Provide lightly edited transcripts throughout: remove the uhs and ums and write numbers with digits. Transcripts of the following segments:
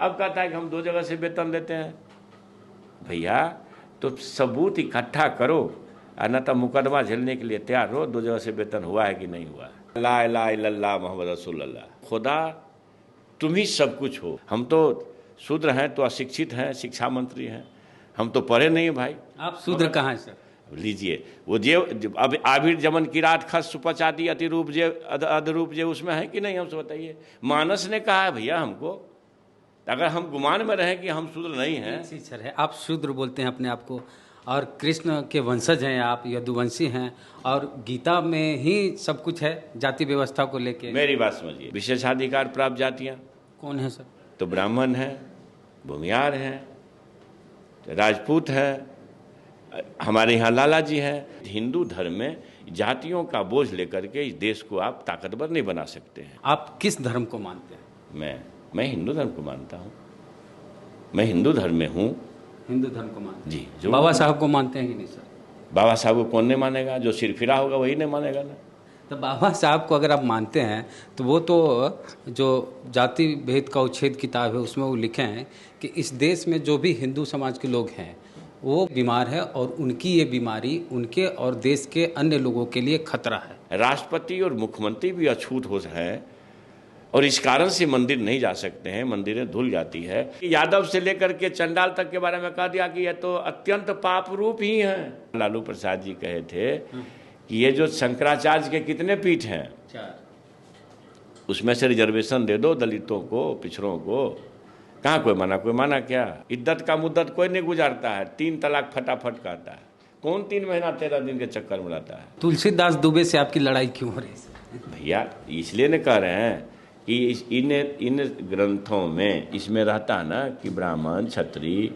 अब कहता है कि हम 2 जगह से वेतन देते हैं। भैया तो सबूत इकट्ठा करो, न तो मुकदमा झेलने के लिए तैयार हो। 2 जगह से वेतन हुआ है कि नहीं हुआ है। ला इलाहा इल्लल्लाह मोहम्मद रसूलुल्लाह। खुदा तुम ही सब कुछ हो। हम तो शूद्र हैं, तो अशिक्षित हैं, शिक्षा मंत्री हैं, हम तो पढ़े नहीं भाई। आप शूद्र कहाँ हैं सर? लीजिए वो जे अब आबिर जमन किरात खस सुपचाती अतिरूप जे अधरूप जे उसमें है कि नहीं, हमसे बताइए। मानस ने कहा है भैया हमको, अगर हम गुमान में रहें कि हम शूद्र नहीं हैं। सर है, आप शूद्र बोलते हैं अपने आप को, और कृष्ण के वंशज हैं आप, यदुवंशी हैं, और गीता में ही सब कुछ है जाति व्यवस्था को लेके। मेरी बात समझिए, विशेषाधिकार प्राप्त जातियाँ कौन है सर? तो ब्राह्मण हैं, भूमियार हैं, राजपूत हैं, हमारे यहाँ लाला जी हैं। हिंदू धर्म में जातियों का बोझ लेकर के इस देश को आप ताकतवर नहीं बना सकते हैं। आप किस धर्म को मानते हैं? मैं हिंदू धर्म को मानता हूँ, मैं हिंदू धर्म में हूँ। हिंदू धर्म को मानते जी। जो बाबा साहब को मानते हैं कि नहीं सर? बाबा साहब को कौन नहीं मानेगा? जो सिरफिरा होगा वही नहीं मानेगा ना। तो बाबा साहब को अगर आप मानते हैं तो वो तो जो जाति भेद का उच्छेद किताब है उसमें वो लिखे हैं कि इस देश में जो भी हिंदू समाज के लोग हैं वो बीमार है, और उनकी ये बीमारी उनके और देश के अन्य लोगों के लिए खतरा है। राष्ट्रपति और मुख्यमंत्री भी अछूत हो हैं, और इस कारण से मंदिर नहीं जा सकते हैं, मंदिरें धुल जाती है। यादव से लेकर के चंडाल तक के बारे में कह दिया कि ये तो अत्यंत पाप रूप ही हैं। लालू प्रसाद जी कहे थे कि ये जो शंकराचार्य के कितने पीठ हैं, 4, उसमें से रिजर्वेशन दे दो दलितों को, पिछड़ों को। कहाँ कोई माना? कोई माना क्या? इद्दत का मुद्दत कोई नहीं गुजारता है, 3 तलाक फटाफट कहता है। कौन 3 महीना 13 दिन के चक्कर में रहता है? तुलसीदास दुबे से आपकी लड़ाई क्यों हो रही है भैया? इसलिए न कह रहे हैं कि इन ग्रंथों में इसमें रहता है ना कि ब्राह्मण, क्षत्रिय,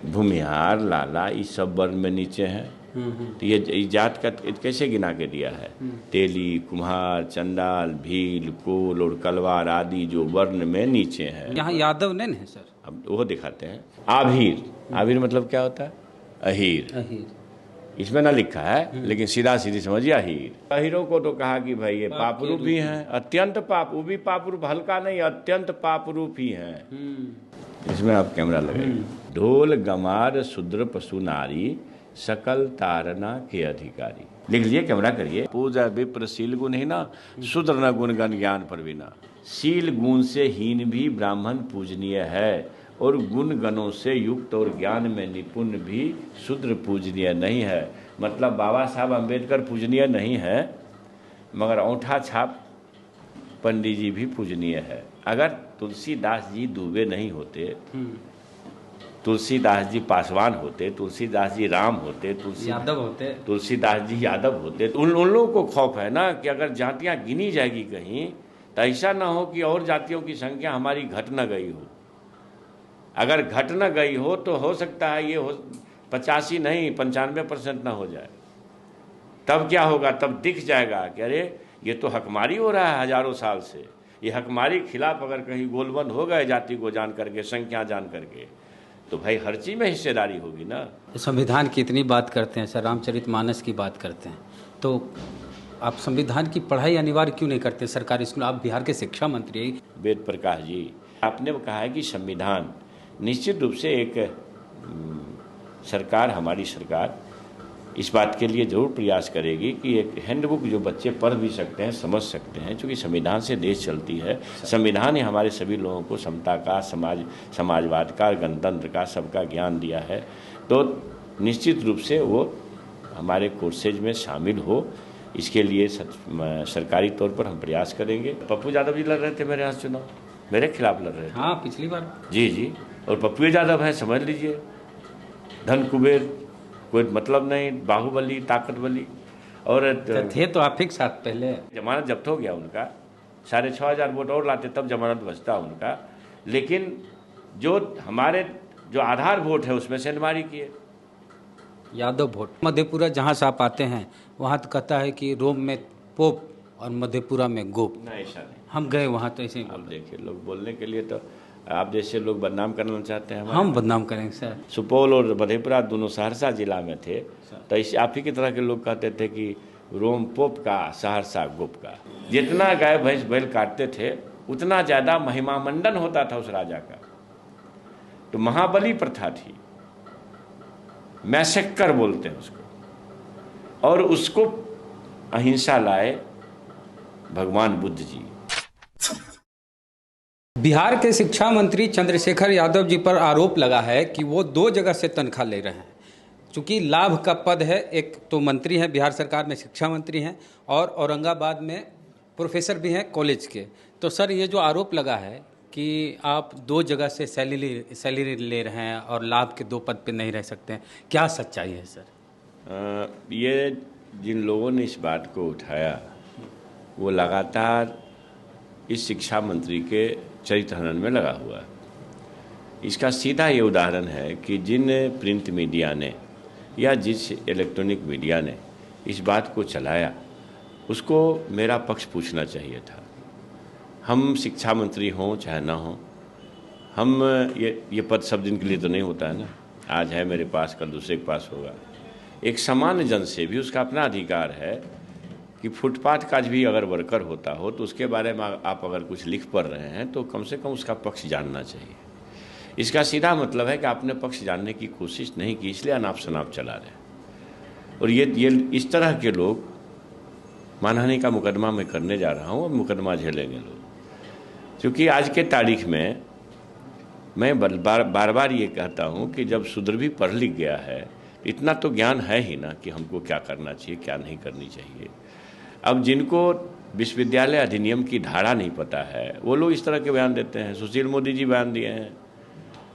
भूमिहार, लाला, इस सब वर्ण में नीचे हैं। तो ये जात का कैसे गिना के दिया है? तेली, कुम्हार, चंडाल, भील, कोल और कलवार आदि जो वर्ण में नीचे हैं। यहाँ यादव नहीं है सर? अब वो दिखाते हैं। आभीर मतलब क्या होता है? अहीर। इसमें ना लिखा है, लेकिन सीधा सीधी समझिए अहीर। अहीरों को तो कहा कि भाई ये पाप रूप ही हैं, अत्यंत पाप। वो भी पाप रूप, हल्का नहीं, अत्यंत पाप रूप ही हैं। इसमें आप कैमरा लगाइए। ढोल गमार शूद्र पशु नारी, सकल तारना के अधिकारी। लिख लीजिए, कैमरा करिए। पूजा विप्र शील गुण ही ना, शूद्र न गुण गण ज्ञान प्रवीणा। शील गुण से हीन भी ब्राह्मण पूजनीय है, और गुण गणों से युक्त और ज्ञान में निपुण भी शूद्र पूजनीय नहीं है। मतलब बाबा साहब अम्बेडकर पूजनीय नहीं है, मगर औंठा छाप पंडित जी भी पूजनीय है। अगर तुलसीदास जी दुबे नहीं होते, तुलसीदास जी पासवान होते, तुलसीदास जी राम होते, तुलसीदास जी यादव होते, तो उन लोगों को खौफ है ना कि अगर जातियां गिनी जाएगी कहीं तो ऐसा ना हो कि और जातियों की संख्या हमारी घट न गई हो। अगर घट न गई हो तो हो सकता है ये 85 नहीं 95% ना हो जाए। तब क्या होगा? तब दिख जाएगा कि अरे ये तो हकमारी हो रहा है हजारों साल से। ये हकमारी के खिलाफ अगर कहीं गोलबंद हो गए जाति को जान करके, संख्या जान करके, तो भाई हर चीज़ में हिस्सेदारी होगी ना। संविधान की इतनी बात करते हैं सर, रामचरितमानस की बात करते हैं, तो आप संविधान की पढ़ाई अनिवार्य क्यों नहीं करते सरकारी स्कूल? आप बिहार के शिक्षा मंत्री। वेद प्रकाश जी, आपने कहा है कि संविधान, निश्चित रूप से एक सरकार, हमारी सरकार इस बात के लिए जरूर प्रयास करेगी कि एक हैंडबुक जो बच्चे पढ़ भी सकते हैं, समझ सकते हैं, क्योंकि संविधान से देश चलती है। संविधान ने हमारे सभी लोगों को समता का, समाजवाद का, गणतंत्र का, सबका ज्ञान दिया है। तो निश्चित रूप से वो हमारे कोर्सेज में शामिल हो, इसके लिए सरकारी तौर पर हम प्रयास करेंगे। पप्पू यादव जी लड़ रहे थे मेरे यहाँ चुनाव, मेरे खिलाफ लड़ रहे थे। हाँ, पिछली बार। जी, और पप्पू यादव हैं, समझ लीजिए, धन कुबेर, कोई मतलब नहीं, बाहुबली, ताकतबली। और थे तो आप ही साथ पहले। जमानत जब्त हो गया उनका, 6,500 वोट और लाते तब जमानत बचता उनका। लेकिन जो हमारे जो आधार वोट है उसमें से इनमारी किए। यादव वोट। मधेपुरा जहाँ से आप आते हैं वहाँ तो कहता है कि रोम में पोप और मधेपुरा में गोप। नहीं, ऐसा नहीं। हम गए वहाँ तो ऐसे ही बोल। देखिए, लोग बोलने के लिए तो आप जैसे लोग बदनाम करना चाहते हैं। हम बदनाम करेंगे सर। सुपौल और मधेपुरा दोनों सहरसा जिला में थे, तो इसे आप ही की तरह के लोग कहते थे कि रोम पोप का, सहरसा गोप का। जितना गाय भैंस बैल काटते थे उतना ज़्यादा महिमा मंडन होता था उस राजा का। तो महाबली प्रथा थी, मैसेक्कर बोलते हैं उसको, और उसको अहिंसा लाए भगवान बुद्ध जी। बिहार के शिक्षा मंत्री चंद्रशेखर यादव जी पर आरोप लगा है कि वो 2 जगह से तनख्वाह ले रहे हैं। चूँकि लाभ का पद है, एक तो मंत्री हैं बिहार सरकार में, शिक्षा मंत्री हैं, और औरंगाबाद में प्रोफेसर भी हैं कॉलेज के। तो सर, ये जो आरोप लगा है कि आप 2 जगह से सैलरी ले रहे हैं और लाभ के 2 पद पे नहीं रह सकते हैं, क्या सच्चाई है सर? ये जिन लोगों ने इस बात को उठाया वो लगातार इस शिक्षा मंत्री के चरित्र हनन में लगा हुआ है। इसका सीधा ये उदाहरण है कि जिन प्रिंट मीडिया ने या जिस इलेक्ट्रॉनिक मीडिया ने इस बात को चलाया उसको मेरा पक्ष पूछना चाहिए था। हम शिक्षा मंत्री हों चाहे ना हों, हम ये पद सब दिन के लिए तो नहीं होता है ना। आज है मेरे पास, कल दूसरे के पास होगा। एक सामान्य जन से भी उसका अपना अधिकार है कि फुटपाथ का भी अगर वर्कर होता हो तो उसके बारे में आप अगर कुछ लिख पढ़ रहे हैं तो कम से कम उसका पक्ष जानना चाहिए। इसका सीधा मतलब है कि आपने पक्ष जानने की कोशिश नहीं की, इसलिए अनाप शनाप चला रहे। और ये इस तरह के लोग, मानहानि का मुकदमा मैं करने जा रहा हूँ और मुकदमा झेलेंगे लोग। क्योंकि आज के तारीख में मैं बार बार ये कहता हूँ कि जब शूद्र भी पढ़ लिख गया है, इतना तो ज्ञान है ही ना कि हमको क्या करना चाहिए क्या नहीं करनी चाहिए। अब जिनको विश्वविद्यालय अधिनियम की धारा नहीं पता है वो लोग इस तरह के बयान देते हैं। सुशील मोदी जी बयान दिए हैं।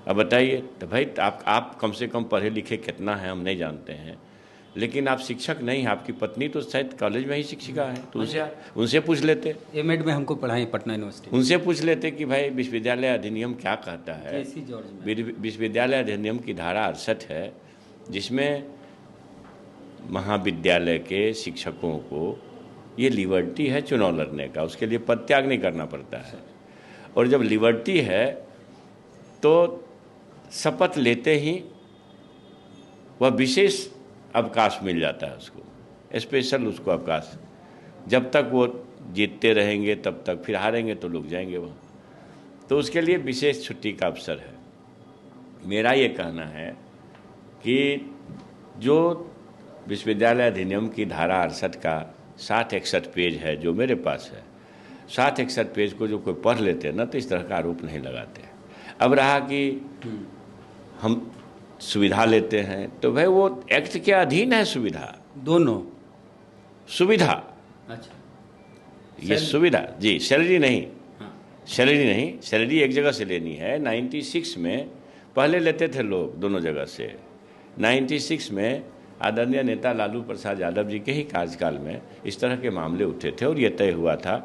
अब बताइए, तो भाई आप कम से कम पढ़े लिखे कितना है हम नहीं जानते हैं, लेकिन आप शिक्षक नहीं हैं, आपकी पत्नी तो शायद कॉलेज में ही शिक्षिका है, तो उनसे पूछ लेते। एमएड में हमको पढ़ाई पटना यूनिवर्सिटी, उनसे पूछ लेते कि भाई विश्वविद्यालय अधिनियम क्या कहता है। विश्वविद्यालय अधिनियम की धारा 68 है, जिसमें महाविद्यालय के शिक्षकों को ये लिबर्टी है चुनाव लड़ने का, उसके लिए पद त्याग नहीं करना पड़ता है। और जब लिबर्टी है तो शपथ लेते ही वह विशेष अवकाश मिल जाता है उसको, स्पेशल उसको अवकाश। जब तक वो जीतते रहेंगे तब तक, फिर हारेंगे तो लोग जाएंगे वहाँ, तो उसके लिए विशेष छुट्टी का अवसर है। मेरा ये कहना है कि जो विश्वविद्यालय अधिनियम की धारा 68 का 60-61 पेज है जो मेरे पास है, 60-61 पेज को जो कोई पढ़ लेते हैं ना तो इस तरह का आरोप नहीं लगाते। अब रहा कि हम सुविधा लेते हैं, तो भाई वो एक्ट के अधीन है सुविधा, दोनों सुविधा। अच्छा, ये सुविधा जी, सैलरी नहीं। हाँ। सैलरी एक जगह से लेनी है। 96 में पहले लेते थे लोग दोनों जगह से। 96 में आदरणीय नेता लालू प्रसाद यादव जी के ही कार्यकाल में इस तरह के मामले उठे थे और ये तय हुआ था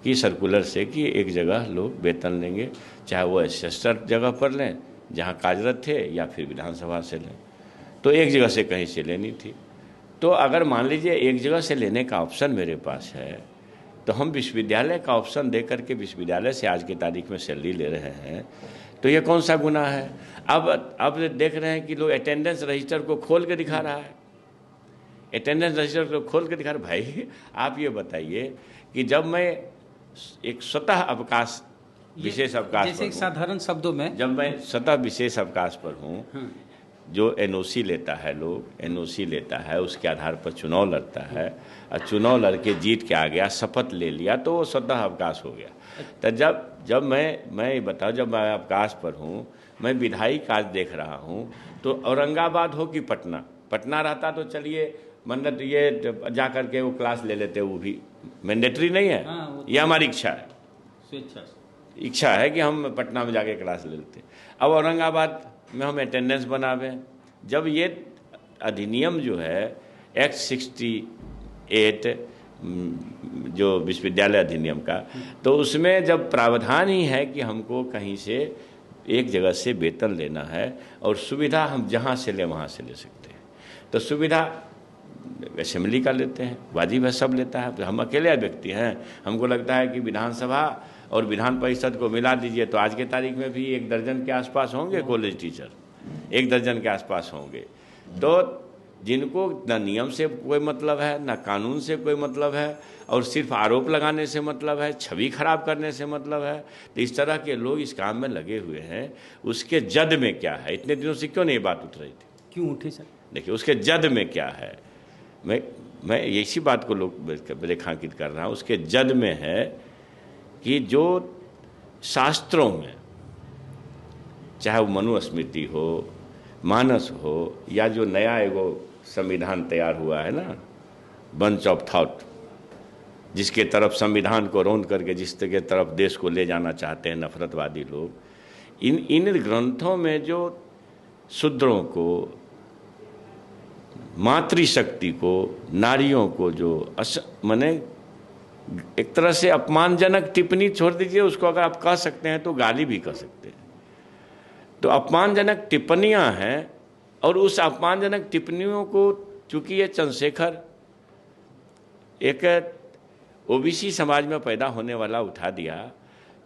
कि सर्कुलर से कि एक जगह लोग वेतन लेंगे, चाहे वो असिस्टेंट जगह पर लें जहाँ कार्यरत थे या फिर विधानसभा से लें, तो एक जगह से कहीं से लेनी थी। तो अगर मान लीजिए एक जगह से लेने का ऑप्शन मेरे पास है तो हम विश्वविद्यालय का ऑप्शन दे करके विश्वविद्यालय से आज की तारीख में सैलरी ले रहे हैं, तो ये कौन सा गुनाह है? अब देख रहे हैं कि लोग अटेंडेंस रजिस्टर को खोल के दिखा रहा है, अटेंडेंस रजिस्टर को खोल के दिखा रहा। भाई आप ये बताइए कि जब मैं एक स्वतः अवकाश, विशेष अवकाश, जैसे साधारण शब्दों में, जब मैं स्वतः विशेष अवकाश पर हूँ, जो एनओसी लेता है, लोग एनओसी लेता है, उसके आधार पर चुनाव लड़ता है और चुनाव लड़के जीत के आ गया, शपथ ले लिया, तो वो स्वतः अवकाश हो गया। तो जब मैं बताऊँ, जब मैं अवकाश पर हूँ, मैं विधायी कार्य देख रहा हूँ, तो औरंगाबाद हो कि पटना रहता तो चलिए मन्नत ये जा करके वो क्लास ले लेते, वो भी मैंडेटरी नहीं है। हाँ, ये हमारी इच्छा है, इच्छा है कि हम पटना में जाके क्लास ले लेते। अब औरंगाबाद में हम अटेंडेंस बनावें। जब ये अधिनियम जो है एक्ट 68 जो विश्वविद्यालय अधिनियम का, तो उसमें जब प्रावधान ही है कि हमको कहीं से एक जगह से वेतन लेना है और सुविधा हम जहाँ से ले वहाँ से ले सकते हैं, तो सुविधा असेंबली का लेते हैं, वाजिब है, सब लेता है। हम अकेले व्यक्ति हैं, हमको लगता है कि विधानसभा और विधान परिषद को मिला दीजिए तो आज के तारीख में भी 1 दर्जन के आसपास होंगे कॉलेज टीचर, 1 दर्जन के आसपास होंगे। तो जिनको न नियम से कोई मतलब है, न कानून से कोई मतलब है, और सिर्फ आरोप लगाने से मतलब है, छवि खराब करने से मतलब है। तो इस तरह के लोग इस काम में लगे हुए हैं। उसके जद में क्या है? इतने दिनों से क्यों नहीं बात उठ रही थी? क्यों उठी सर? देखिए उसके जद में क्या है, मैं इसी बात को लोग रेखांकित कर रहा हूँ। उसके जद में है कि जो शास्त्रों में, चाहे वो मनुस्मृति हो, मानस हो, या जो नया एगो संविधान तैयार हुआ है ना, बंच ऑफ थॉट, जिसके तरफ संविधान को रौंद करके जिसके तरफ देश को ले जाना चाहते हैं नफरतवादी लोग, इन ग्रंथों में जो शूद्रों को, मातृशक्ति को, नारियों को जो माने एक तरह से अपमानजनक टिप्पणी, छोड़ दीजिए उसको, अगर आप कह सकते हैं तो गाली भी कह सकते हैं, तो अपमानजनक टिप्पणियां हैं। और उस अपमानजनक टिप्पणियों को चूंकि ये चंद्रशेखर एक ओबीसी समाज में पैदा होने वाला उठा दिया,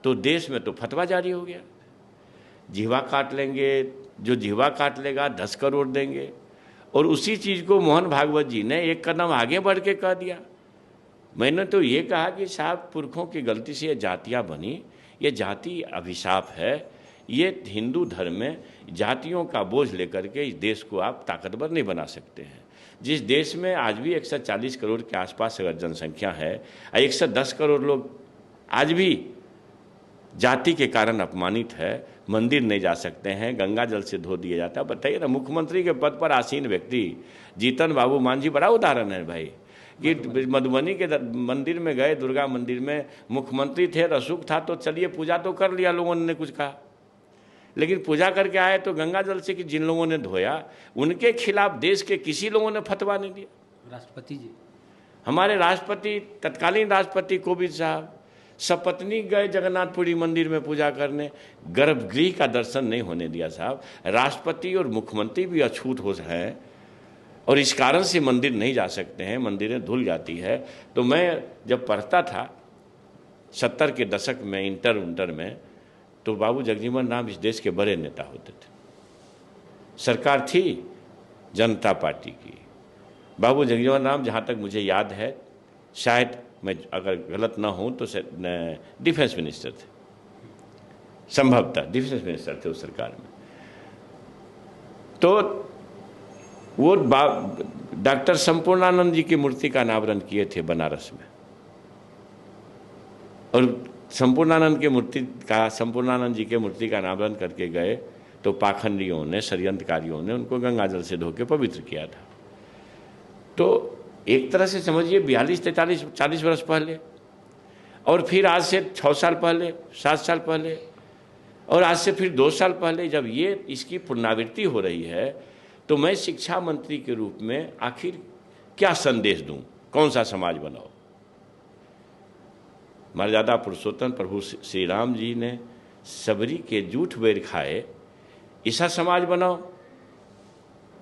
तो देश में तो फतवा जारी हो गया, जिह्वा काट लेंगे, जो जिह्वा काट लेगा 10 करोड़ देंगे। और उसी चीज़ को मोहन भागवत जी ने एक कदम आगे बढ़ के कह दिया। मैंने तो ये कहा कि साहब पुरखों की गलती से ये जातियाँ बनी, ये जाति अभिशाप है। ये हिंदू धर्म में जातियों का बोझ लेकर के इस देश को आप ताकतवर नहीं बना सकते हैं। जिस देश में आज भी 140 करोड़ के आसपास अगर जनसंख्या है, 110 करोड़ लोग आज भी जाति के कारण अपमानित है, मंदिर नहीं जा सकते हैं, गंगा जल से धो दिया जाता है। बताइए ना, मुख्यमंत्री के पद पर आसीन व्यक्ति जीतन बाबू मांझी बड़ा उदाहरण है भाई, कि मधुबनी के मंदिर में गए, दुर्गा मंदिर में, मुख्यमंत्री थे, रसूख था, तो चलिए पूजा तो कर लिया, लोगों ने कुछ कहा, लेकिन पूजा करके आए तो गंगा जल से कि जिन लोगों ने धोया उनके खिलाफ देश के किसी लोगों ने फतवा नहीं दिया। राष्ट्रपति जी, हमारे राष्ट्रपति, तत्कालीन राष्ट्रपति कोविंद साहब सपत्नी गए जगन्नाथपुरी मंदिर में पूजा करने, गर्भगृह का दर्शन नहीं होने दिया साहब। राष्ट्रपति और मुख्यमंत्री भी अछूत हो हैं और इस कारण से मंदिर नहीं जा सकते हैं, मंदिरें धुल जाती है। तो मैं जब पढ़ता था 70 के दशक में इंटर में, तो बाबू जगजीवन राम इस देश के बड़े नेता होते थे। सरकार थी जनता पार्टी की, बाबू जगजीवन राम जहाँ तक मुझे याद है, शायद मैं अगर गलत ना हूँ तो डिफेंस मिनिस्टर थे, संभवतः डिफेंस मिनिस्टर थे उस सरकार में। तो वो डॉक्टर संपूर्णानंद जी की मूर्ति का अनावरण किए थे बनारस में, और संपूर्णानंद जी के मूर्ति का अनावरण करके गए तो पाखंडियों ने, षड्यंत्रकारियों ने उनको गंगा जल से धो के पवित्र किया था। तो एक तरह से समझिए 42, 43, 40 वर्ष पहले, और फिर आज से 6 साल पहले, 7 साल पहले, और आज से फिर 2 साल पहले, जब ये इसकी पुनरावृत्ति हो रही है, तो मैं शिक्षा मंत्री के रूप में आखिर क्या संदेश दूं, कौन सा समाज बनाओ? मर्यादा पुरुषोत्तम प्रभु श्री राम जी ने सबरी के जूठ बैर खाए, ऐसा समाज बनाओ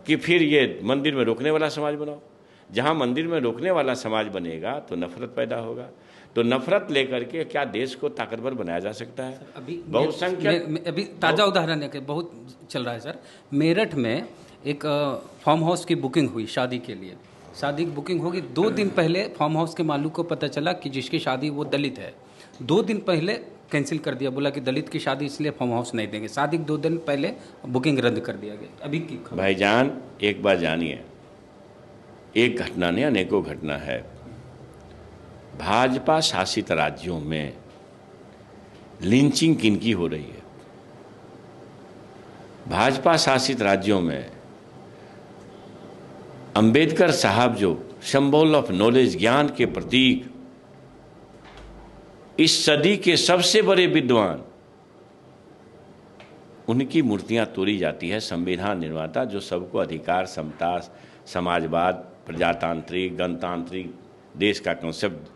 कि फिर ये मंदिर में रोकने वाला समाज बनाओ? जहाँ मंदिर में रोकने वाला समाज बनेगा तो नफरत पैदा होगा। तो नफरत लेकर के क्या देश को ताकतवर बनाया जा सकता है? अभी बहुसंख्यक अभी ताज़ा उदाहरण है कि बहुत चल रहा है सर। मेरठ में एक फार्म हाउस की बुकिंग हुई शादी के लिए, शादी की बुकिंग होगी, 2 दिन पहले फार्म हाउस के मालिक को पता चला कि जिसकी शादी वो दलित है, 2 दिन पहले कैंसिल कर दिया, बोला कि दलित की शादी इसलिए फार्म हाउस नहीं देंगे। शादी के 2 दिन पहले बुकिंग रद्द कर दिया गया। अभी की खबर भाईजान, एक बार जानिए, एक घटना नहीं अनेकों घटना है। भाजपा शासित राज्यों में लिंचिंग किनकी हो रही है? भाजपा शासित राज्यों में अंबेडकर साहब जो सिंबल ऑफ नॉलेज, ज्ञान के प्रतीक, इस सदी के सबसे बड़े विद्वान, उनकी मूर्तियां तोड़ी जाती है। संविधान निर्माता जो सबको अधिकार, समता, समाजवाद, प्रजातांत्रिक, गणतांत्रिक देश का कॉन्सेप्ट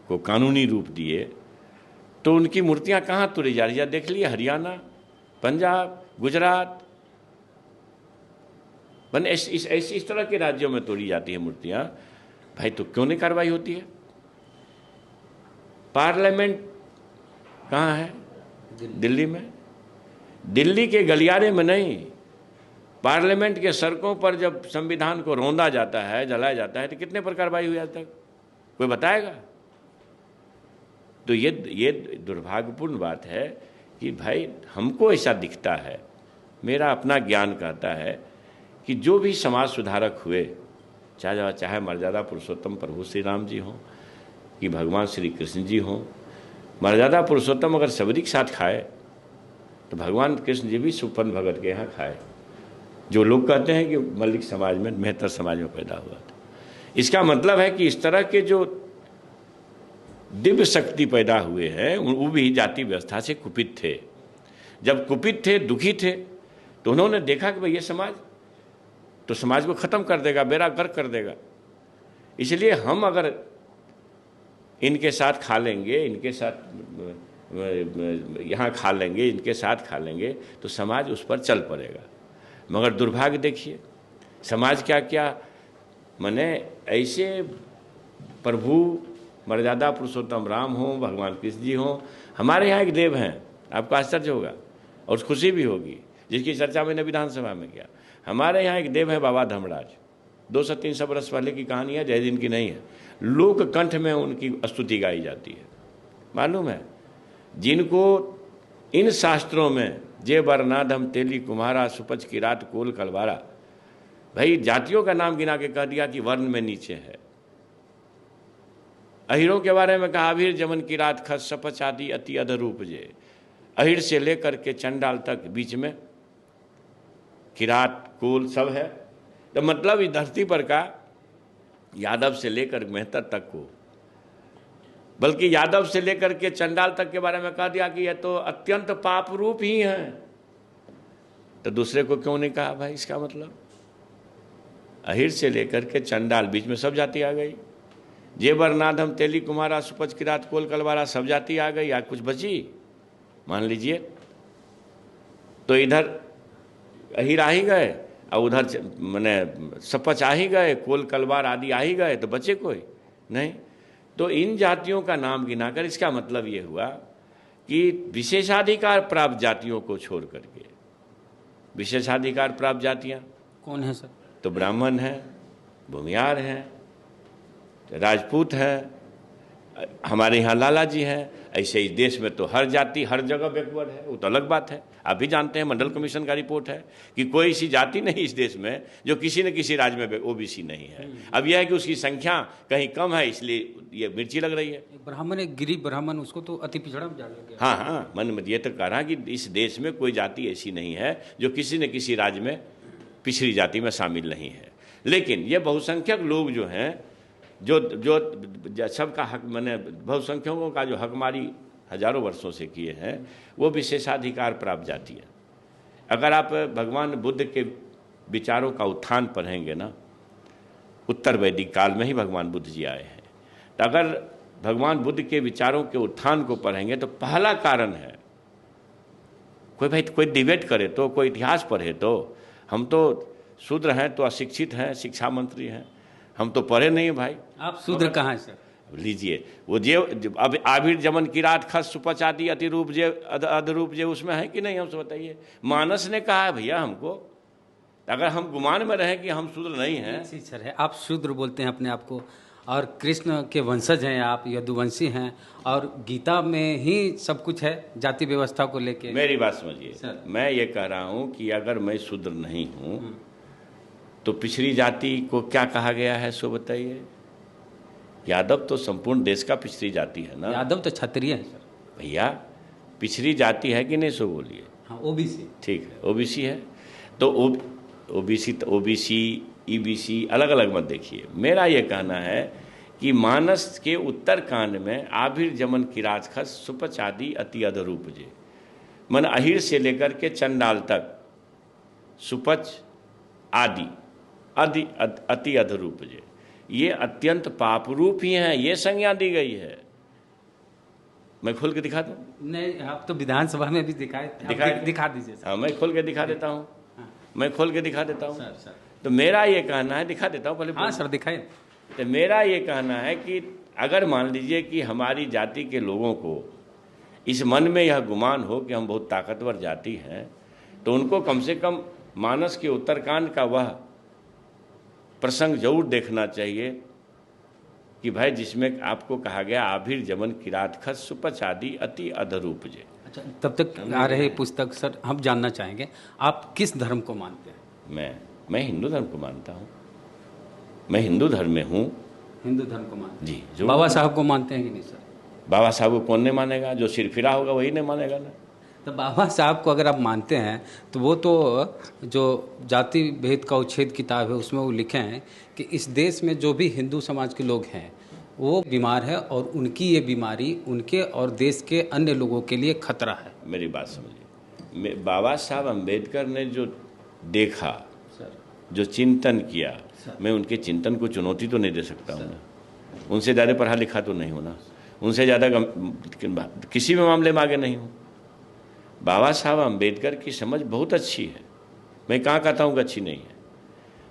को कानूनी रूप दिए, तो उनकी मूर्तियां कहाँ तोड़ी जा रही है? देख लिए हरियाणा, पंजाब, गुजरात, इस तरह के राज्यों में तोड़ी जाती है मूर्तियां। भाई तो क्यों नहीं कार्रवाई होती है? पार्लियामेंट कहाँ है? दिल्ली में। दिल्ली के गलियारे में नहीं, पार्लियामेंट के सड़कों पर जब संविधान को रौंदा जाता है, जलाया जाता है, तो कितने पर कार्रवाई हुई आज तक, कोई बताएगा? तो ये दुर्भाग्यपूर्ण बात है कि भाई हमको ऐसा दिखता है, मेरा अपना ज्ञान कहता है कि जो भी समाज सुधारक हुए, चाहे मर्यादा पुरुषोत्तम प्रभु श्री राम जी हों कि भगवान श्री कृष्ण जी हों, मर्यादा पुरुषोत्तम अगर सबरी के साथ खाए तो भगवान कृष्ण जी भी सुपन भगत के यहाँ खाए, जो लोग कहते हैं कि मल्लिक समाज में, मेहतर समाज में पैदा हुआ था। इसका मतलब है कि इस तरह के जो दिव्य शक्ति पैदा हुए हैं वो भी जाति व्यवस्था से कुपित थे। जब कुपित थे, दुखी थे, तो उन्होंने देखा कि भाई ये समाज तो समाज को ख़त्म कर देगा, बेड़ा गर्क कर देगा। इसलिए हम अगर इनके साथ खा लेंगे, इनके साथ यहाँ खा लेंगे, इनके साथ खा लेंगे, तो समाज उस पर चल पड़ेगा। मगर दुर्भाग्य देखिए, समाज क्या क्या माने ऐसे प्रभु मर्यादा पुरुषोत्तम राम हों, भगवान कृष्ण जी हों। हमारे यहाँ एक देव हैं, आपको आश्चर्य होगा और खुशी भी होगी, जिसकी चर्चा मैंने विधानसभा में किया। हमारे यहाँ एक देव है बाबा धर्मराज, 200-300 वर्ष पहले की कहानी है, जय दिन की नहीं है। लोक कंठ में उनकी स्तुति गाई जाती है, मालूम है? जिनको इन शास्त्रों में जे बरनाधम तेली कुम्हारा सुपच की रात कोल कलवारा, भाई जातियों का नाम गिना के कह दिया कि वर्ण में नीचे है। अहिरों के बारे में कहा, अभिर जमन की रात खस सपच आदि अति अधरूप जे। अहिर से लेकर के चंडाल तक बीच में किरात कोल सब है। तो मतलब इस धरती पर का यादव से लेकर मेहतर तक को, बल्कि यादव से लेकर के चंडाल तक के बारे में कह दिया कि यह तो अत्यंत पाप रूप ही हैं। तो दूसरे को क्यों नहीं कहा भाई? इसका मतलब अहिर से लेकर के चंडाल बीच में सब जाति आ गई। जेबर नाधम तेली कुमारा सुपच किरात कोल कलवारा सब जाति आ गई, या कुछ बची? मान लीजिए तो इधर अहिर आ ही गए और उधर मैंने सपच आ ही गए, कोल कलवार आदि आ ही गए, तो बचे कोई नहीं। तो इन जातियों का नाम गिनाकर इसका मतलब ये हुआ कि विशेषाधिकार प्राप्त जातियों को छोड़ करके, विशेषाधिकार प्राप्त जातियाँ कौन है सर? तो ब्राह्मण हैं, भूमियार हैं, राजपूत हैं, हमारे यहाँ लाला जी हैं। ऐसे इस देश में तो हर जाति हर जगह बैकवर्ड है, वो तो अलग बात है। आप भी जानते हैं, मंडल कमीशन का रिपोर्ट है कि कोई ऐसी जाति नहीं इस देश में जो किसी न किसी राज्य में ओबीसी नहीं है। अब यह है कि उसकी संख्या कहीं कम है, इसलिए ये मिर्ची लग रही है। ब्राह्मण, एक गिरीब ब्राह्मण, उसको तो अति पिछड़ा में डाल दिया। हाँ हाँ, मन में ये तो कह रहा कि इस देश में कोई जाति ऐसी नहीं है जो किसी न किसी राज्य में पिछड़ी जाति में शामिल नहीं है। लेकिन ये बहुसंख्यक लोग जो हैं, जो सबका हक, मैंने बहुसंख्यकों का जो हकमारी हजारों वर्षों से किए हैं, वो विशेषाधिकार प्राप्त जाति है। अगर आप भगवान बुद्ध के विचारों का उत्थान पढ़ेंगे ना, उत्तर वैदिक काल में ही भगवान बुद्ध जी आए हैं, तो अगर भगवान बुद्ध के विचारों के उत्थान को पढ़ेंगे तो पहला कारण है, कोई डिबेट करे तो, कोई इतिहास पढ़े तो, हम तो शूद्र हैं तो अशिक्षित हैं, शिक्षा मंत्री हैं, हम तो पढ़े नहीं भाई। आप शूद्र कहाँ हैं सर? लीजिए वो जे अब आबिर जमन की रात खस सुपचाती अति रूप जे अधरूप जे, उसमें है कि नहीं? हमसे बताइए। मानस ने कहा है भैया हमको, अगर हम गुमान में रहें कि हम शूद्र नहीं हैं। सर है, आप शूद्र बोलते हैं अपने आप को, और कृष्ण के वंशज हैं आप, यदुवंशी हैं, और गीता में ही सब कुछ है जाति व्यवस्था को लेके। मेरी बात समझिए, मैं ये कह रहा हूँ कि अगर मैं शूद्र नहीं हूँ तो पिछड़ी जाति को क्या कहा गया है सो बताइए। यादव तो संपूर्ण देश का पिछड़ी जाति है ना। यादव तो क्षत्रिय है सर। भैया पिछड़ी जाति है कि नहीं सो बोलिए। हाँ, ओबीसी। ठीक है, ओबीसी है तो ओबीसी ईबीसी अलग अलग मत देखिए। मेरा ये कहना है कि मानस के उत्तरकांड में आभिर जमन किराज खस सुपच आदि अति अधरूप जे, मन अहिर से लेकर के चंडाल तक सुपच आदि अति अधरूप जे, ये अत्यंत पाप रूप ही हैं, ये संज्ञा दी गई है। मैं खोल के दिखा दूं? नहीं, आप तो विधानसभा में भी दिखा दीजिए। हाँ, मैं खोल के दिखा देता हूँ। मैं खोल के दिखा देता हूँ। तो मेरा ये कहना है, दिखा देता हूँ पहले। हाँ सर, दिखाए। तो मेरा ये कहना है कि अगर मान लीजिए कि हमारी जाति के लोगों को इस मन में यह गुमान हो कि हम बहुत ताकतवर जाति हैं, तो उनको कम से कम मानस के उत्तरकांड का वह प्रसंग जरूर देखना चाहिए कि भाई जिसमें आपको कहा गया आभिर जमन किरात खत सुपच आदि अति अधरूपजे। अच्छा, तब तक आ रहे पुस्तक सर हम जानना चाहेंगे आप किस धर्म को मानते हैं? मैं हिंदू धर्म को मानता हूँ। मैं हिंदू धर्म में हूँ। हिंदू धर्म को मानते जी। हैं। बाबा साहब को मानते हैं कि नहीं सर? बाबा साहब को कौन नहीं मानेगा? जो सिरफिरा होगा वही नहीं मानेगा ना। तो बाबा साहब को अगर आप मानते हैं तो वो तो जो जाति भेद का उच्छेद किताब है उसमें वो लिखे हैं कि इस देश में जो भी हिंदू समाज के लोग हैं वो बीमार है और उनकी ये बीमारी उनके और देश के अन्य लोगों के लिए खतरा है। मेरी बात समझिए, बाबा साहब अम्बेडकर ने जो देखा सर, जो चिंतन किया, मैं उनके चिंतन को चुनौती तो नहीं दे सकता हूँ ना। उनसे ज़्यादा पढ़ा लिखा तो नहीं हूँ ना, उनसे ज़्यादा किसी भी मामले में आगे नहीं हूँ। बाबा साहब अम्बेडकर की समझ बहुत अच्छी है। मैं कहाँ कहता हूँ कि अच्छी नहीं है।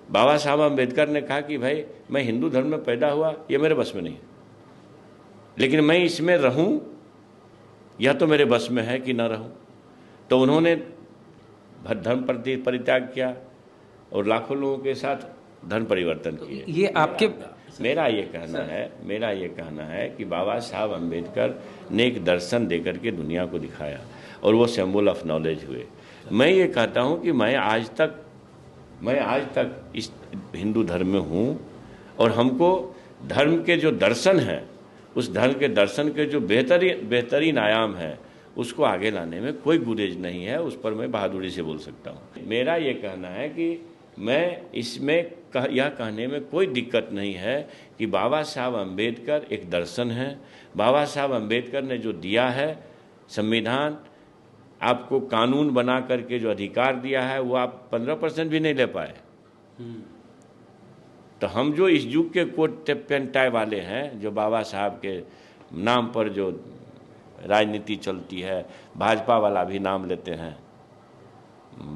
बाबा साहब अम्बेडकर ने कहा कि भाई मैं हिंदू धर्म में पैदा हुआ, ये मेरे बस में नहीं है, लेकिन मैं इसमें रहूं यह तो मेरे बस में है कि ना रहूं। तो उन्होंने धर्म परित्याग किया और लाखों लोगों के साथ धर्म परिवर्तन किए। ये आपके मेरा ये कहना है कि बाबा साहब अम्बेडकर ने एक दर्शन देकर के दुनिया को दिखाया और वो सिंबल ऑफ नॉलेज हुए। मैं ये कहता हूँ कि मैं आज तक इस हिंदू धर्म में हूँ और हमको धर्म के जो दर्शन हैं, उस धर्म के दर्शन के जो बेहतरीन आयाम है उसको आगे लाने में कोई गुरेज नहीं है। उस पर मैं बहादुरी से बोल सकता हूँ। मेरा ये कहना है कि मैं इसमें यह कहने में कोई दिक्कत नहीं है कि बाबा साहब अम्बेडकर एक दर्शन है। बाबा साहब अम्बेडकर ने जो दिया है संविधान, आपको कानून बना करके जो अधिकार दिया है वो आप 15% भी नहीं ले पाए। तो हम जो इस युग के कोट पेन टाई वाले हैं, जो बाबा साहब के नाम पर जो राजनीति चलती है, भाजपा वाला भी नाम लेते हैं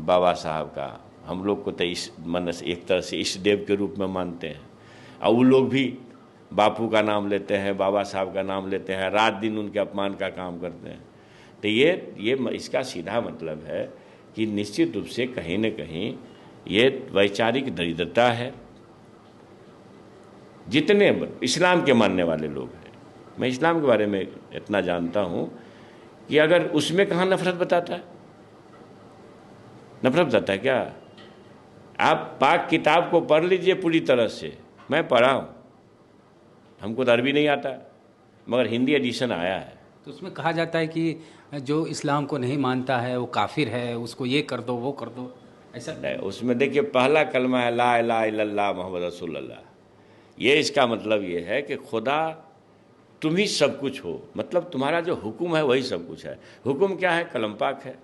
बाबा साहब का, हम लोग को तो इस मन से एक तरह से इष्ट देव के रूप में मानते हैं, और वो लोग भी बापू का नाम लेते हैं, बाबा साहब का नाम लेते हैं, रात दिन उनके अपमान का काम करते हैं। तो ये इसका सीधा मतलब है कि निश्चित रूप से कहीं न कहीं ये वैचारिक दरिद्रता है। जितने इस्लाम के मानने वाले लोग हैं, मैं इस्लाम के बारे में इतना जानता हूँ कि अगर उसमें कहाँ नफरत बताता है, नफरत बताता है क्या? आप पाक किताब को पढ़ लीजिए पूरी तरह से। मैं पढ़ा हूँ, हमको तो अरबी नहीं आता, मगर हिंदी एडिशन आया है। तो उसमें कहा जाता है कि जो इस्लाम को नहीं मानता है वो काफिर है, उसको ये कर दो वो कर दो, ऐसा नहीं। उसमें देखिए पहला कलमा है ला इलाहा इल्लल्लाह मुहम्मद रसूलुल्लाह। ये इसका मतलब ये है कि खुदा तुम ही सब कुछ हो, मतलब तुम्हारा जो हुक्म है वही सब कुछ है। हुक्म क्या है? कलम पाक है,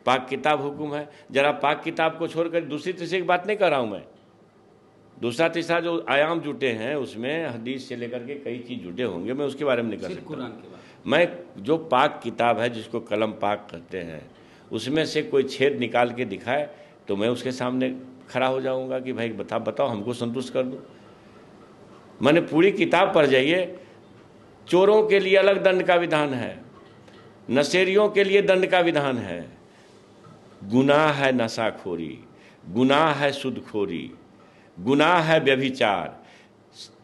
पाक किताब हुक्म है। जरा पाक किताब को छोड़कर दूसरी तीसरी की बात नहीं कर रहा हूँ मैं। दूसरा तीसरा जो आयाम जुटे हैं उसमें हदीस से लेकर के कई चीज़ जुटे होंगे, मैं उसके बारे में नहीं कर सकता। मैं जो पाक किताब है जिसको कलम पाक कहते हैं, उसमें से कोई छेद निकाल के दिखाए तो मैं उसके सामने खड़ा हो जाऊंगा कि भाई बताओ हमको संतुष्ट कर दो। मैंने पूरी किताब पढ़ जाइए। चोरों के लिए अलग दंड का विधान है, नशेरियों के लिए दंड का विधान है। गुनाह है नशाखोरी, गुनाह है सुदखोरी, गुनाह है व्यभिचार।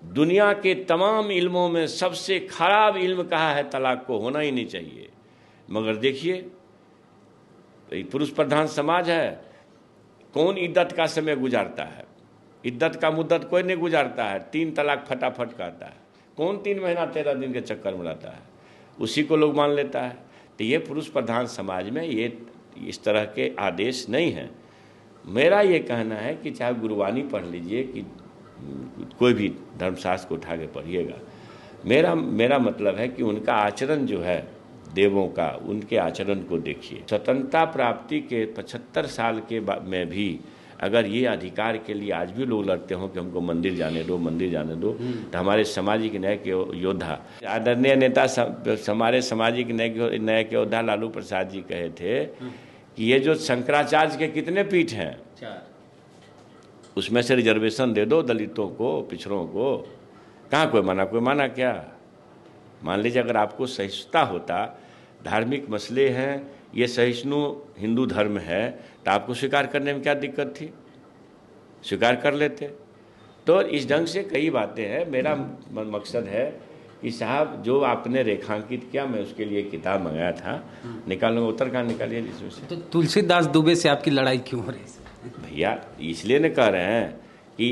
दुनिया के तमाम इल्मों में सबसे खराब इल्म कहा है तलाक को, होना ही नहीं चाहिए। मगर देखिए पुरुष प्रधान समाज है, कौन इद्दत का समय गुजारता है? इद्दत का मुद्दत कोई नहीं गुजारता है, 3 तलाक फटाफट कहता है। कौन 3 महीना 13 दिन के चक्कर में रहता है? उसी को लोग मान लेता है। तो ये पुरुष प्रधान समाज में ये इस तरह के आदेश नहीं हैं। मेरा ये कहना है कि चाहे गुरबानी पढ़ लीजिए कि कोई भी धर्मशास्त्र को उठा के पढ़िएगा, मेरा मतलब है कि उनका आचरण जो है देवों का, उनके आचरण को देखिए। स्वतंत्रता प्राप्ति के 75 साल के में भी अगर ये अधिकार के लिए आज भी लोग लड़ते हों कि हमको मंदिर जाने दो, मंदिर जाने दो, तो हमारे सामाजिक न्याय के योद्धा, आदरणीय नेता हमारे सामाजिक न्याय के योद्धा लालू प्रसाद जी कहे थे कि ये जो शंकराचार्य के कितने पीठ हैं, उसमें से रिजर्वेशन दे दो दलितों को, पिछड़ों को। कहाँ कोई माना क्या? मान लीजिए अगर आपको सहिष्णुता होता, धार्मिक मसले हैं ये सहिष्णु हिंदू धर्म है, तो आपको स्वीकार करने में क्या दिक्कत थी? स्वीकार कर लेते। तो इस ढंग से कई बातें हैं। मेरा मकसद है कि साहब जो आपने रेखांकित किया, मैं उसके लिए किताब मंगाया था, निकालूंगा, उत्तरकांड निकालिए इसमें से। तो तुलसीदास दुबे से आपकी लड़ाई क्यों हो रही है? भैया इसलिए न कह रहे हैं कि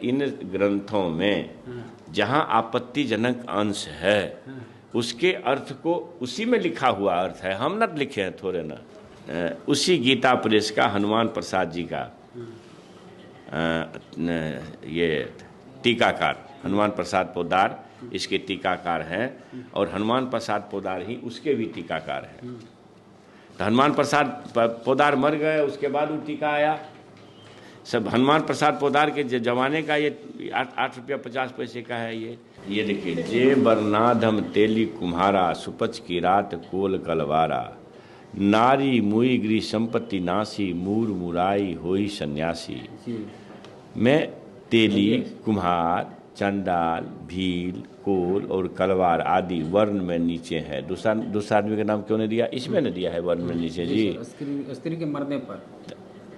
इन ग्रंथों में जहाँ आपत्तिजनक अंश है उसके अर्थ को उसी में लिखा हुआ अर्थ है, हम न लिखे हैं थोड़े ना। उसी गीता प्रेस का हनुमान प्रसाद जी का ये टीकाकार, हनुमान प्रसाद पोद्दार इसके टीकाकार हैं, और हनुमान प्रसाद पोद्दार ही उसके भी टीकाकार हैं। तो हनुमान प्रसाद पोद्दार मर गए, उसके बाद वो टीका आया। सब हनुमान प्रसाद पोद्दार के जमाने का ये 8 रुपया 50 पैसे का है। ये देखिए, जे बरनाधम तेली कुम्हारा, सुपच की रात कोल कलवारा, नारी मुई गृह संपत्ति नासी, मूर मुराई होई सन्यासी। मैं तेली, कुम्हार, चंडाल, भील, कोल और कलवार आदि वर्ण में नीचे है। दूसरा आदमी का नाम क्यों नहीं दिया? इसमें नहीं दिया है वर्ण में नीचे जी। स्त्री के मरने पर,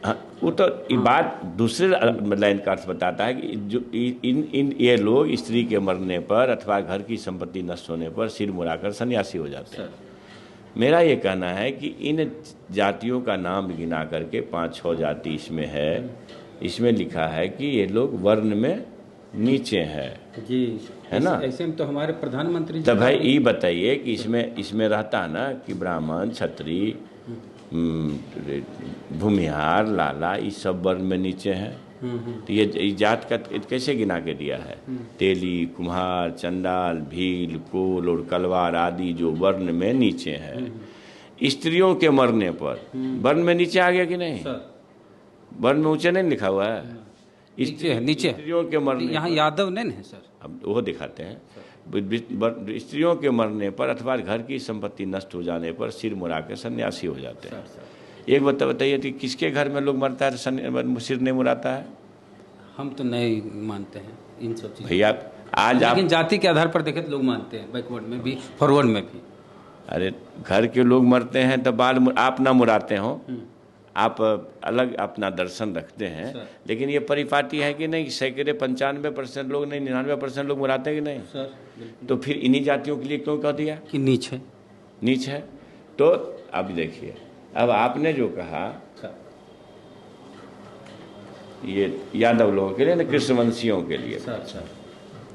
हाँ, वो तो ये बात दूसरे लाइन का अर्थ बताता है कि जो ये लोग स्त्री के मरने पर अथवा घर की संपत्ति नष्ट होने पर सिर मुड़ाकर सन्यासी हो जाते हैं। मेरा ये कहना है कि इन जातियों का नाम गिना करके 5-6 जाति इसमें है, इसमें लिखा है कि ये लोग वर्ण में नीचे है जी, है ना। ऐसे में तो हमारे प्रधानमंत्री तो भाई ये बताइए कि इसमें रहता है ना कि ब्राह्मण, क्षत्रिय, भूमिहार, लाला, ये सब वर्ण में नीचे हैं। तो ये जात का कैसे गिना के दिया है? तेली, कुम्हार, चंडाल, भील, कोल और कलवार आदि जो वर्ण में नीचे हैं। स्त्रियों के मरने पर वर्ण में नीचे आ गया कि नहीं? वर्ण में ऊंचे नहीं लिखा हुआ है, नीचे स्त्रियों के मरने, यहाँ यादव नहीं है सर, अब वो दिखाते हैं। स्त्रियों के मरने पर अथवा घर की संपत्ति नष्ट हो जाने पर सिर मुड़ा के सन्यासी हो जाते हैं। एक बताइए कि किसके घर में लोग मरता है सिर नहीं मुड़ाता है? हम तो नहीं मानते हैं इन सब चीज़ों। भैया आज आप, लेकिन जाति के आधार पर देखें तो लोग मानते हैं, बैकवर्ड में भी फॉरवर्ड में भी। अरे घर के लोग मरते हैं तो बाल आप ना मुड़ाते हो, आप अलग अपना दर्शन रखते हैं, लेकिन ये परिपाटी है कि नहीं? सैकड़े 95% लोग नहीं, 99% लोग मुड़ाते हैं कि नहीं सर? तो फिर इन्हीं जातियों के लिए क्यों कह दिया कि नीच है? तो अब देखिए, अब आपने जो कहा ये यादव लोगों के लिए ना, कृष्णवंशियों के लिए,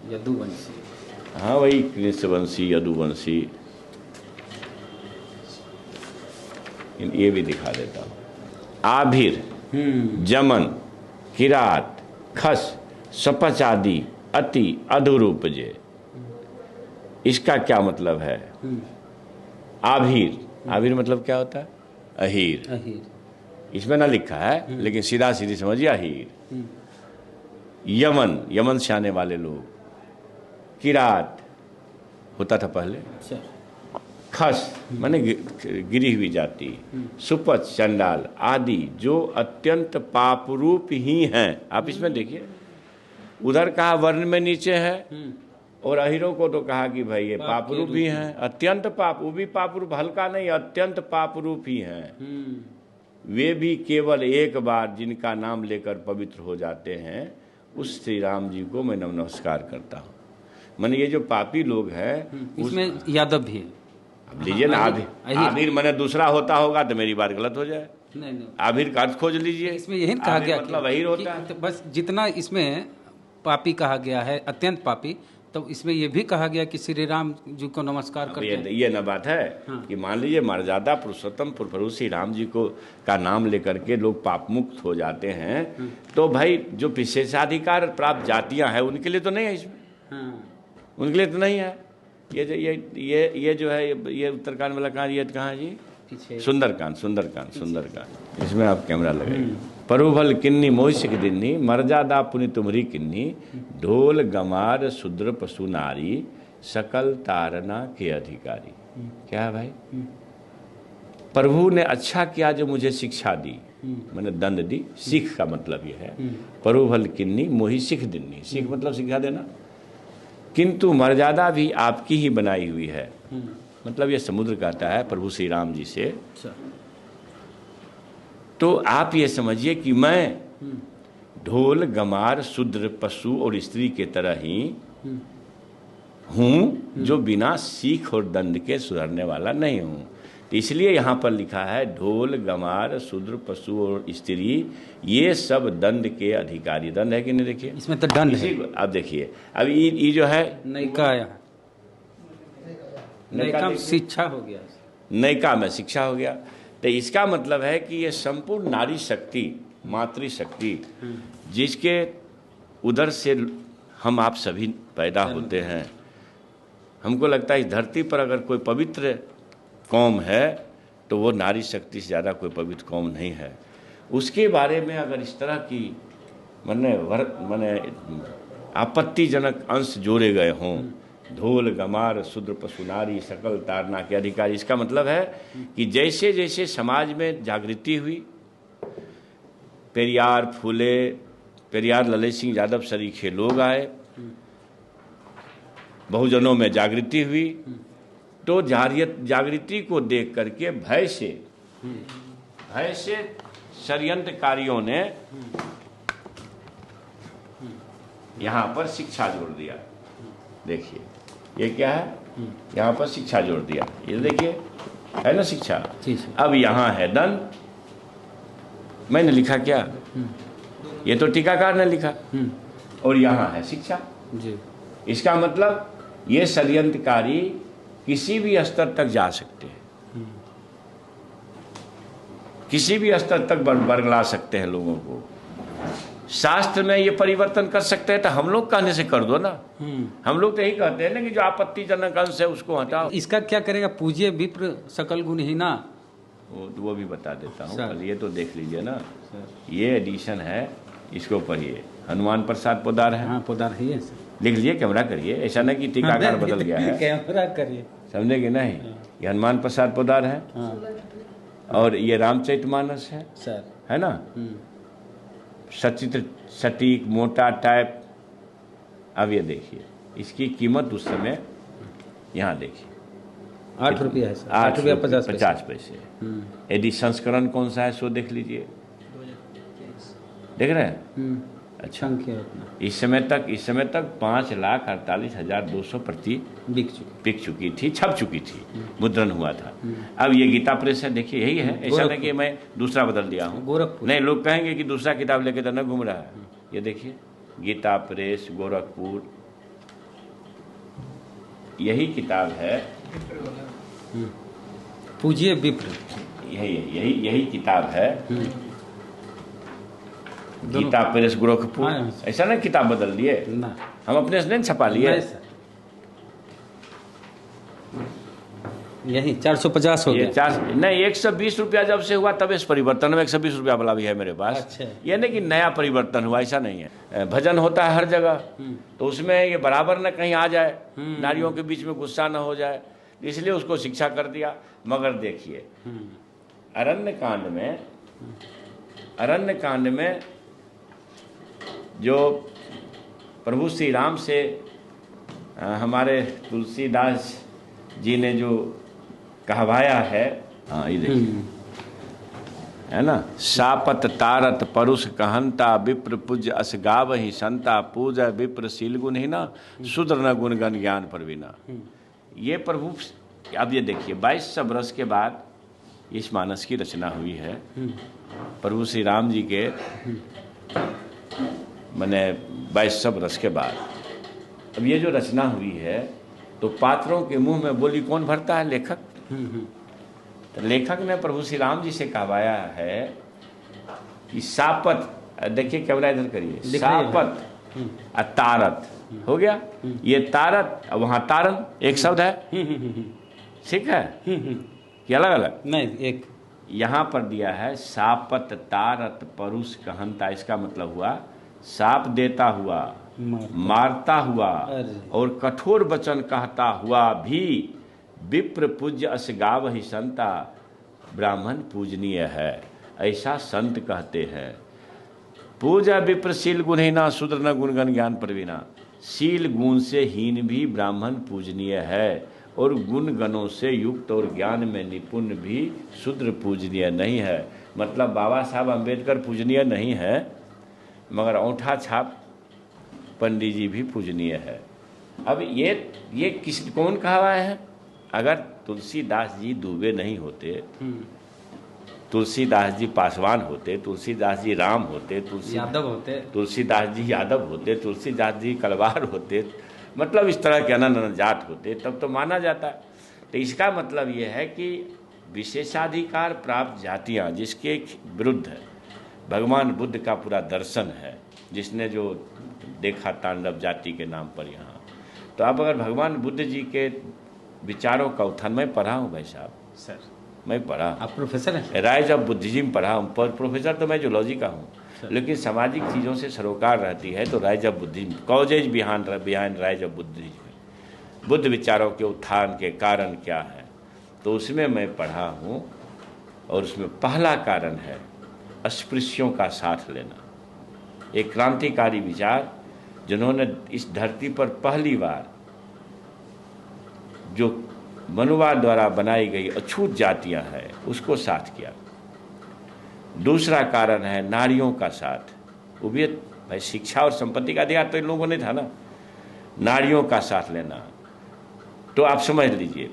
यदुवंशी, हाँ वही कृष्णवंशी, यदुवंशी, ये भी दिखा देता हूँ। आभिर, जमन, किरात, खस, सपच आदि अति अधुर उपजे। इसका क्या मतलब है? आभिर मतलब क्या होता है? अहीर। इसमें ना लिखा है, लेकिन सीधा सीधी समझिए अहीर। यमन से आने वाले लोग। किरात होता था पहले। खस माने गिरी हुई जाति। सुपच, चंडाल आदि जो अत्यंत पापरूप ही हैं। आप इसमें देखिए, उधर कहा वर्ण में नीचे है, और अहीरों को तो कहा कि भाई ये पापरूप ही हैं, अत्यंत पाप, वो भी पापरूप, हल्का नहीं, अत्यंत पापरूप ही हैं। वे भी केवल एक बार जिनका नाम लेकर पवित्र हो जाते हैं, उस श्री राम जी को मैं नमस्कार करता हूँ। माने ये जो पापी लोग हैं, इसमें यादव भी है। अब लीजिए ना, आभिर मैंने दूसरा होता होगा तो मेरी बात गलत हो जाए। नहीं, आभिर का अर्थ खोज लीजिए। इसमें यही कहा गया मतलब अहीर होता है। तो बस जितना इसमें पापी कहा गया है, अत्यंत पापी, तो इसमें यह भी कहा गया कि श्री राम जी को नमस्कार करते हैं। ये ना बात है कि मान लीजिए मर्यादा पुरुषोत्तम प्रभु श्री राम जी को का नाम लेकर के लोग पाप मुक्त हो जाते हैं, तो भाई जो विशेषाधिकार प्राप्त जातियां हैं उनके लिए तो नहीं है इसमें, उनके लिए तो नहीं है। ये जो है ये उत्तरकांड वाला कहाँ, ये कहाँ जी? सुंदरकांड। इसमें आप कैमरा लगाइए। परुभल किन्नी मोहिषिक दिन्नी, मर्यादा पुनि तुम्हरी किन्नी, ढोल गमार शूद्र पशु नारी, सकल तारना के अधिकारी। क्या है भाई? प्रभु ने अच्छा किया जो मुझे शिक्षा दी, मैंने दंड दी। सीख का मतलब ये है, परुभल किन्नी मोहिषिक दिन्नी, सीख मतलब शिक्षा देना, किंतु मर्यादा भी आपकी ही बनाई हुई है। मतलब ये समुद्र कहता है प्रभु श्री राम जी से। तो आप ये समझिए कि मैं ढोल गमार शूद्र पशु और स्त्री के तरह ही हूँ, जो बिना सीख और दंड के सुधरने वाला नहीं हूँ। तो इसलिए यहाँ पर लिखा है ढोल गमार शूद्र पशु और स्त्री ये सब दंड के अधिकारी। दंड है कि नहीं? देखिए इसमें तो दंड है। अब देखिए, अब ये जो है नैका में शिक्षा हो गया, नैका में शिक्षा हो गया। तो इसका मतलब है कि ये संपूर्ण नारी शक्ति, मातृशक्ति, जिसके उदर से हम आप सभी पैदा होते हैं। हमको लगता है इस धरती पर अगर कोई पवित्र कौम है तो वो नारी शक्ति से ज़्यादा कोई पवित्र कौम नहीं है। उसके बारे में अगर इस तरह की मने आपत्तिजनक अंश जोड़े गए हों, ढोल गमार शूद्र पशु नारी सकल तारना के अधिकारी, इसका मतलब है कि जैसे जैसे समाज में जागृति हुई, पेरियार फूले, पेरियार ललित सिंह यादव सरीखे लोग आए, बहुजनों में जागृति हुई, तो जागृति को देख करके भय से षड्यंत्रकारियों ने यहाँ पर शिक्षा जोड़ दिया। देखिए ये क्या है, यहाँ पर शिक्षा जोड़ दिया। ये देखिए है ना शिक्षा। अब यहाँ है दंड। मैंने लिखा क्या? ये तो टीकाकार ने लिखा। और यहाँ है शिक्षा जी। इसका मतलब ये षड्यंत्रकारी किसी भी स्तर तक जा सकते हैं, किसी भी स्तर तक बरगला सकते हैं लोगों को। शास्त्र में ये परिवर्तन कर सकते हैं तो हम लोग कहने से कर दो ना। हम लोग तो यही कहते हैं ना कि जो आपत्तिजनक अंश है उसको हटाओ। इसका क्या करेगा? पूज्य विप्र सकल गुणहीना, वो भी बता देता हूँ। ये तो देख लीजिए ना, ये एडिशन है, इसको पढ़िए। हनुमान प्रसाद पोदार है। हाँ पोदार है ये। लिख लीजिए, कैमरा करिए, ऐसा नहीं कि टीकाकार बदल गया है। कैमरा करिए, समझे कि नहीं? ये हनुमान प्रसाद पोदार है। और ये रामचरितमानस है सर, है ना? सचित्र सटीक मोटा टाइप। अब ये देखिए इसकी कीमत उस समय, यहाँ देखिए 8 रुपया है सर, 8 रुपया 50 पैसे। यदि संस्करण कौन सा है सो देख लीजिए, देख रहे हैं? अच्छा, इस समय तक 5,48,200 प्रति बिक चुकी थी, छप चुकी थी, मुद्रण हुआ था। अब ये गीता प्रेस है, देखिए यही है। ऐसा नहीं कि मैं दूसरा बदल दिया हूँ, नहीं। लोग कहेंगे कि दूसरा किताब लेके तो न घूम रहा है। ये देखिए गीता प्रेस गोरखपुर, यही किताब है, पूज्य विप्र, यही किताब है, गीता प्रेस गोरखपुर। ऐसा ना किताब बदल दिए, हम अपने से नहीं छपा लिए। यही 450 हो गया। नहीं, 120 रुपया जब से हुआ तब इस परिवर्तन में 120 रुपया वाला भी है मेरे पास। अच्छा। ये नहीं कि नया परिवर्तन हुआ, ऐसा नहीं है। भजन होता है हर जगह, तो उसमें ये बराबर न कहीं आ जाए, नारियों के बीच में गुस्सा न हो जाए, इसलिए उसको शिक्षा कर दिया। मगर देखिए अरण्य कांड में जो प्रभु श्री राम से हमारे तुलसीदास जी ने जो कहवाया है, हाँ ये देखिए, है ना? सापत तारत परुष कहंता विप्र पूज्य अस गावहि संता पूजा विप्र शील गुण ही ना शूद्र न गुण गण ज्ञान परवीना। ये प्रभु, अब ये देखिए 2200 वर्ष के बाद इस मानस की रचना हुई है। प्रभु श्री राम जी के मैंने 2200 वर्ष के बाद अब ये जो रचना हुई है, तो पात्रों के मुंह में बोली कौन भरता है? लेखक। तो लेखक ने प्रभु श्री राम जी से कहवाया है कि सापत, देखिए कैमरा इधर करिए, सापत तारत हो गया। ये तारत, वहां तारन एक शब्द है, ठीक है कि अलग अलग? नहीं, एक यहाँ पर दिया है सापत तारत परुष कहंता। इसका मतलब हुआ साप देता हुआ, मारता हुआ और कठोर वचन कहता हुआ भी विप्र पूज्य अस गावहि संता, ब्राह्मण पूजनीय है, ऐसा संत कहते हैं। पूजा विप्र शील गुण ही ना शूद्र न गुण गण ज्ञान प्रवीणा। शील गुण से हीन भी ब्राह्मण पूजनीय है और गुण गणों से युक्त और ज्ञान में निपुण भी शूद्र पूजनीय नहीं है। मतलब बाबा साहब अम्बेडकर पूजनीय नहीं है, मगर औंठा छाप पंडित जी भी पूजनीय है। अब ये कौन कहा हुआ है? अगर तुलसीदास जी दुबे नहीं होते, तुलसीदास जी पासवान होते, तुलसीदास जी राम होते, तुलसीदास जी यादव होते, तुलसीदास जी कलवार होते, मतलब इस तरह के अनंत जात होते, तब तो माना जाता। तो इसका मतलब ये है कि विशेषाधिकार प्राप्त जातियां जिसके विरुद्ध है, भगवान बुद्ध का पूरा दर्शन है, जिसने जो देखा तांडव जाति के नाम पर यहाँ। तो अब अगर भगवान बुद्ध जी के विचारों का उत्थान, मैं पढ़ा हूँ भाई साहब, सर मैं पढ़ा। आप प्रोफेसर हैं? राइज ऑफ बुद्धिज्म पढ़ा हूँ, पर प्रोफेसर तो मैं जूलॉजी का हूँ, लेकिन सामाजिक चीज़ों से सरोकार रहती है। तो rise of Buddhism, causes behind rise of Buddhism, Buddha विचारों के उत्थान के कारण क्या है, तो उसमें मैं पढ़ा हूँ। और उसमें पहला कारण है अस्पृश्यों का साथ लेना। एक क्रांतिकारी विचार जिन्होंने इस धरती पर पहली बार जो मनुवाद द्वारा बनाई गई अछूत जातियां हैं उसको साथ किया। दूसरा कारण है नारियों का साथ। वो भी भाई शिक्षा और संपत्ति का अधिकार तो इन लोगों ने था ना, नारियों का साथ लेना। तो आप समझ लीजिए,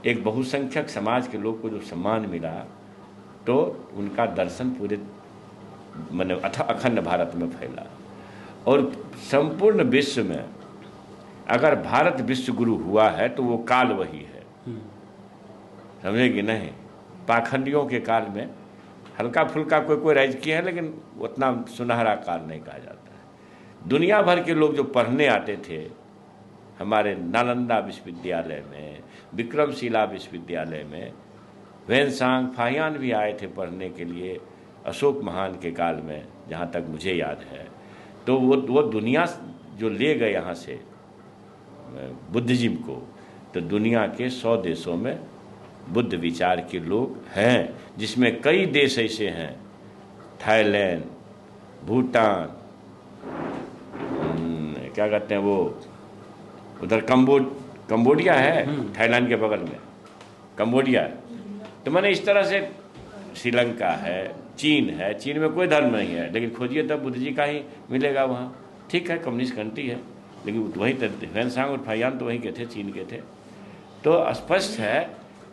एक बहुसंख्यक समाज के लोग को जो सम्मान मिला, तो उनका दर्शन पूरे अखंड भारत में फैला। और संपूर्ण विश्व में अगर भारत विश्व गुरु हुआ है तो वो काल वही है, समझे कि नहीं? पाखंडियों के काल में हल्का फुल्का कोई राज किया है, लेकिन उतना सुनहरा काल नहीं कहा जाता है। दुनिया भर के लोग जो पढ़ने आते थे हमारे नालंदा विश्वविद्यालय में, विक्रमशिला विश्वविद्यालय में, वेनसांग फाहियान भी आए थे पढ़ने के लिए अशोक महान के काल में, जहाँ तक मुझे याद है। तो वो दुनिया जो ले गए यहाँ से बुद्धिज्म को, तो दुनिया के 100 देशों में बुद्ध विचार के लोग हैं, जिसमें कई देश ऐसे हैं, थाईलैंड, भूटान, क्या कहते हैं वो उधर कंबोडिया है, थाईलैंड के बगल में कंबोडिया है। तो मैंने इस तरह से श्रीलंका है, चीन है, चीन में कोई धर्म नहीं है, लेकिन खोजिए तब बुद्ध जी का ही मिलेगा वहाँ। ठीक है, कम्युनिस्ट कंट्री है, लेकिन वही वेनसांग और फाहियान तो वहीं के थे, चीन के थे। तो स्पष्ट है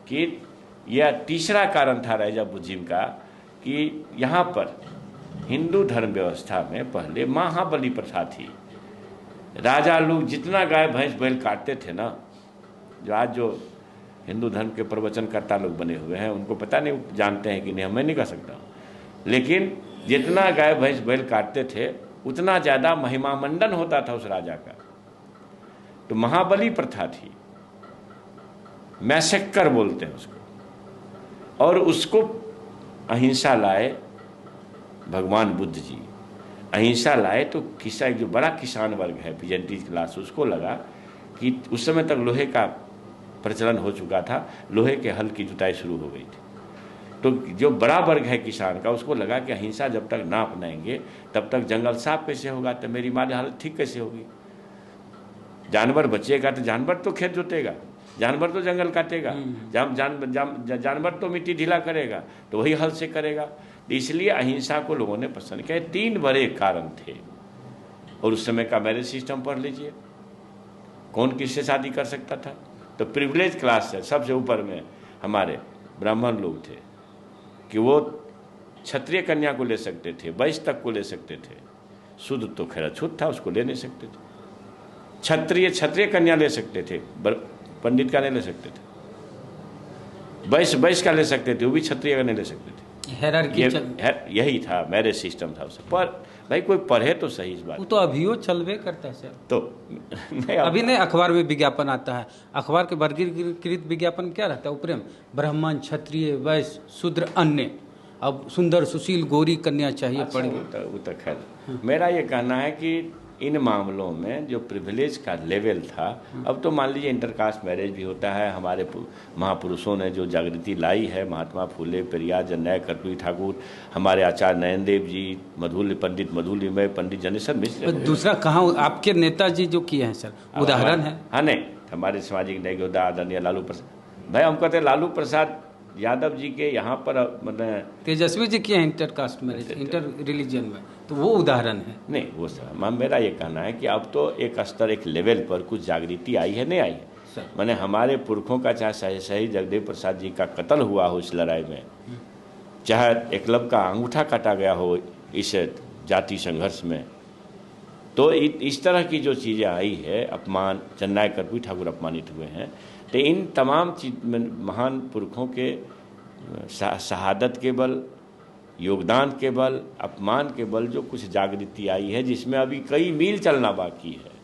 कि यह तीसरा कारण था राइज ऑफ बुद्धिज्म का, कि यहाँ पर हिंदू धर्म व्यवस्था में पहले महाबलि प्रथा थी। राजा लोग जितना गाय भैंस बैल काटते थे ना, जो हिंदू धर्म के प्रवचनकर्ता लोग बने हुए हैं उनको पता नहीं, जानते हैं कि नहीं, मैं नहीं कह सकता, लेकिन जितना गाय भैंस बैल काटते थे उतना ज़्यादा महिमा मंडन होता था उस राजा का। तो महाबलि प्रथा थी, मैसेक्कर बोलते हैं उसको, और उसको अहिंसा लाए भगवान बुद्ध जी। अहिंसा लाए तो जो बड़ा किसान वर्ग है, पीजेंटी क्लास, उसको लगा कि उस समय तक लोहे का प्रचलन हो चुका था, लोहे के हल की जुताई शुरू हो गई थी। तो जो बड़ा वर्ग है किसान का, उसको लगा कि अहिंसा जब तक ना अपनाएंगे तब तक जंगल साफ कैसे होगा, तो मेरी माली हालत ठीक कैसे होगी। जानवर बचेगा तो जानवर तो खेत जोतेगा, जानवर तो जंगल काटेगा, जानवर तो मिट्टी ढीला करेगा, तो वही हल से करेगा। इसलिए अहिंसा को लोगों ने पसंद किया। 3 बड़े कारण थे। और उस समय का मैरिज सिस्टम पढ़ लीजिए, कौन किससे शादी कर सकता था? तो प्रिविलेज क्लास है, सबसे ऊपर में हमारे ब्राह्मण लोग थे कि वो क्षत्रिय कन्या को ले सकते थे, वैश्य तक को ले सकते थे। शुद्ध तो खैर अछूत था, उसको ले नहीं सकते थे। क्षत्रिय कन्या ले सकते थे, पंडित का नहीं ले सकते थे। वैश्य का ले सकते थे, वो भी क्षत्रिय का नहीं ले सकते थे। यही था, मैरिज सिस्टम था उससे। पर भाई कोई पढ़े तो सही इस बात। वो तो अभियो चलवे करता है सर। तो अभी नहीं, अखबार में विज्ञापन आता है, अखबार के वर्गीकृत विज्ञापन क्या रहता है? उपरेम ब्राह्मण, क्षत्रिय, वैश्य, शूद्र, अन्य। अब सुंदर सुशील गोरी कन्या चाहिए। अच्छा, वो तो खैर मेरा ये कहना है कि इन मामलों में जो प्रिविलेज का लेवल था, अब तो मान लीजिए इंटरकास्ट मैरिज भी होता है। हमारे महापुरुषों ने जो जागृति लाई है, महात्मा फूले, पेरियार, जननायक, कर्पूरी ठाकुर, हमारे आचार्य नयन देव जी, पंडित मधुलिमय, पंडित जनेश्वर मिश्र। दूसरा कहाँ आपके नेताजी जो किए हैं सर, उदाहरण है? हाँ नहीं, हमारे सामाजिक न्याय योद्धा आदरणीय लालू प्रसाद भाई, हम कहते हैं लालू प्रसाद यादव जी के यहाँ पर मतलब तेजस्वी जी किए inter caste marriage, inter religion में, तो वो उदाहरण है। नहीं, वो सर मेरा ये कहना है कि अब तो एक स्तर, एक लेवल पर कुछ जागृति आई है, नहीं आई है। मैंने हमारे पुरखों का चाहे शहीद जगदेव प्रसाद जी का कत्ल हुआ हो इस लड़ाई में, चाहे एकलव्य का अंगूठा काटा गया हो इस जाति संघर्ष में, तो इस तरह की जो चीज़ें आई है, अपमान, जननायक कर्पूरी ठाकुर अपमानित हुए हैं, तो इन तमाम महान पुरखों के शहादत के बल, योगदान के बल, अपमान के बल जो कुछ जागृति आई है, जिसमें अभी कई मील चलना बाकी है,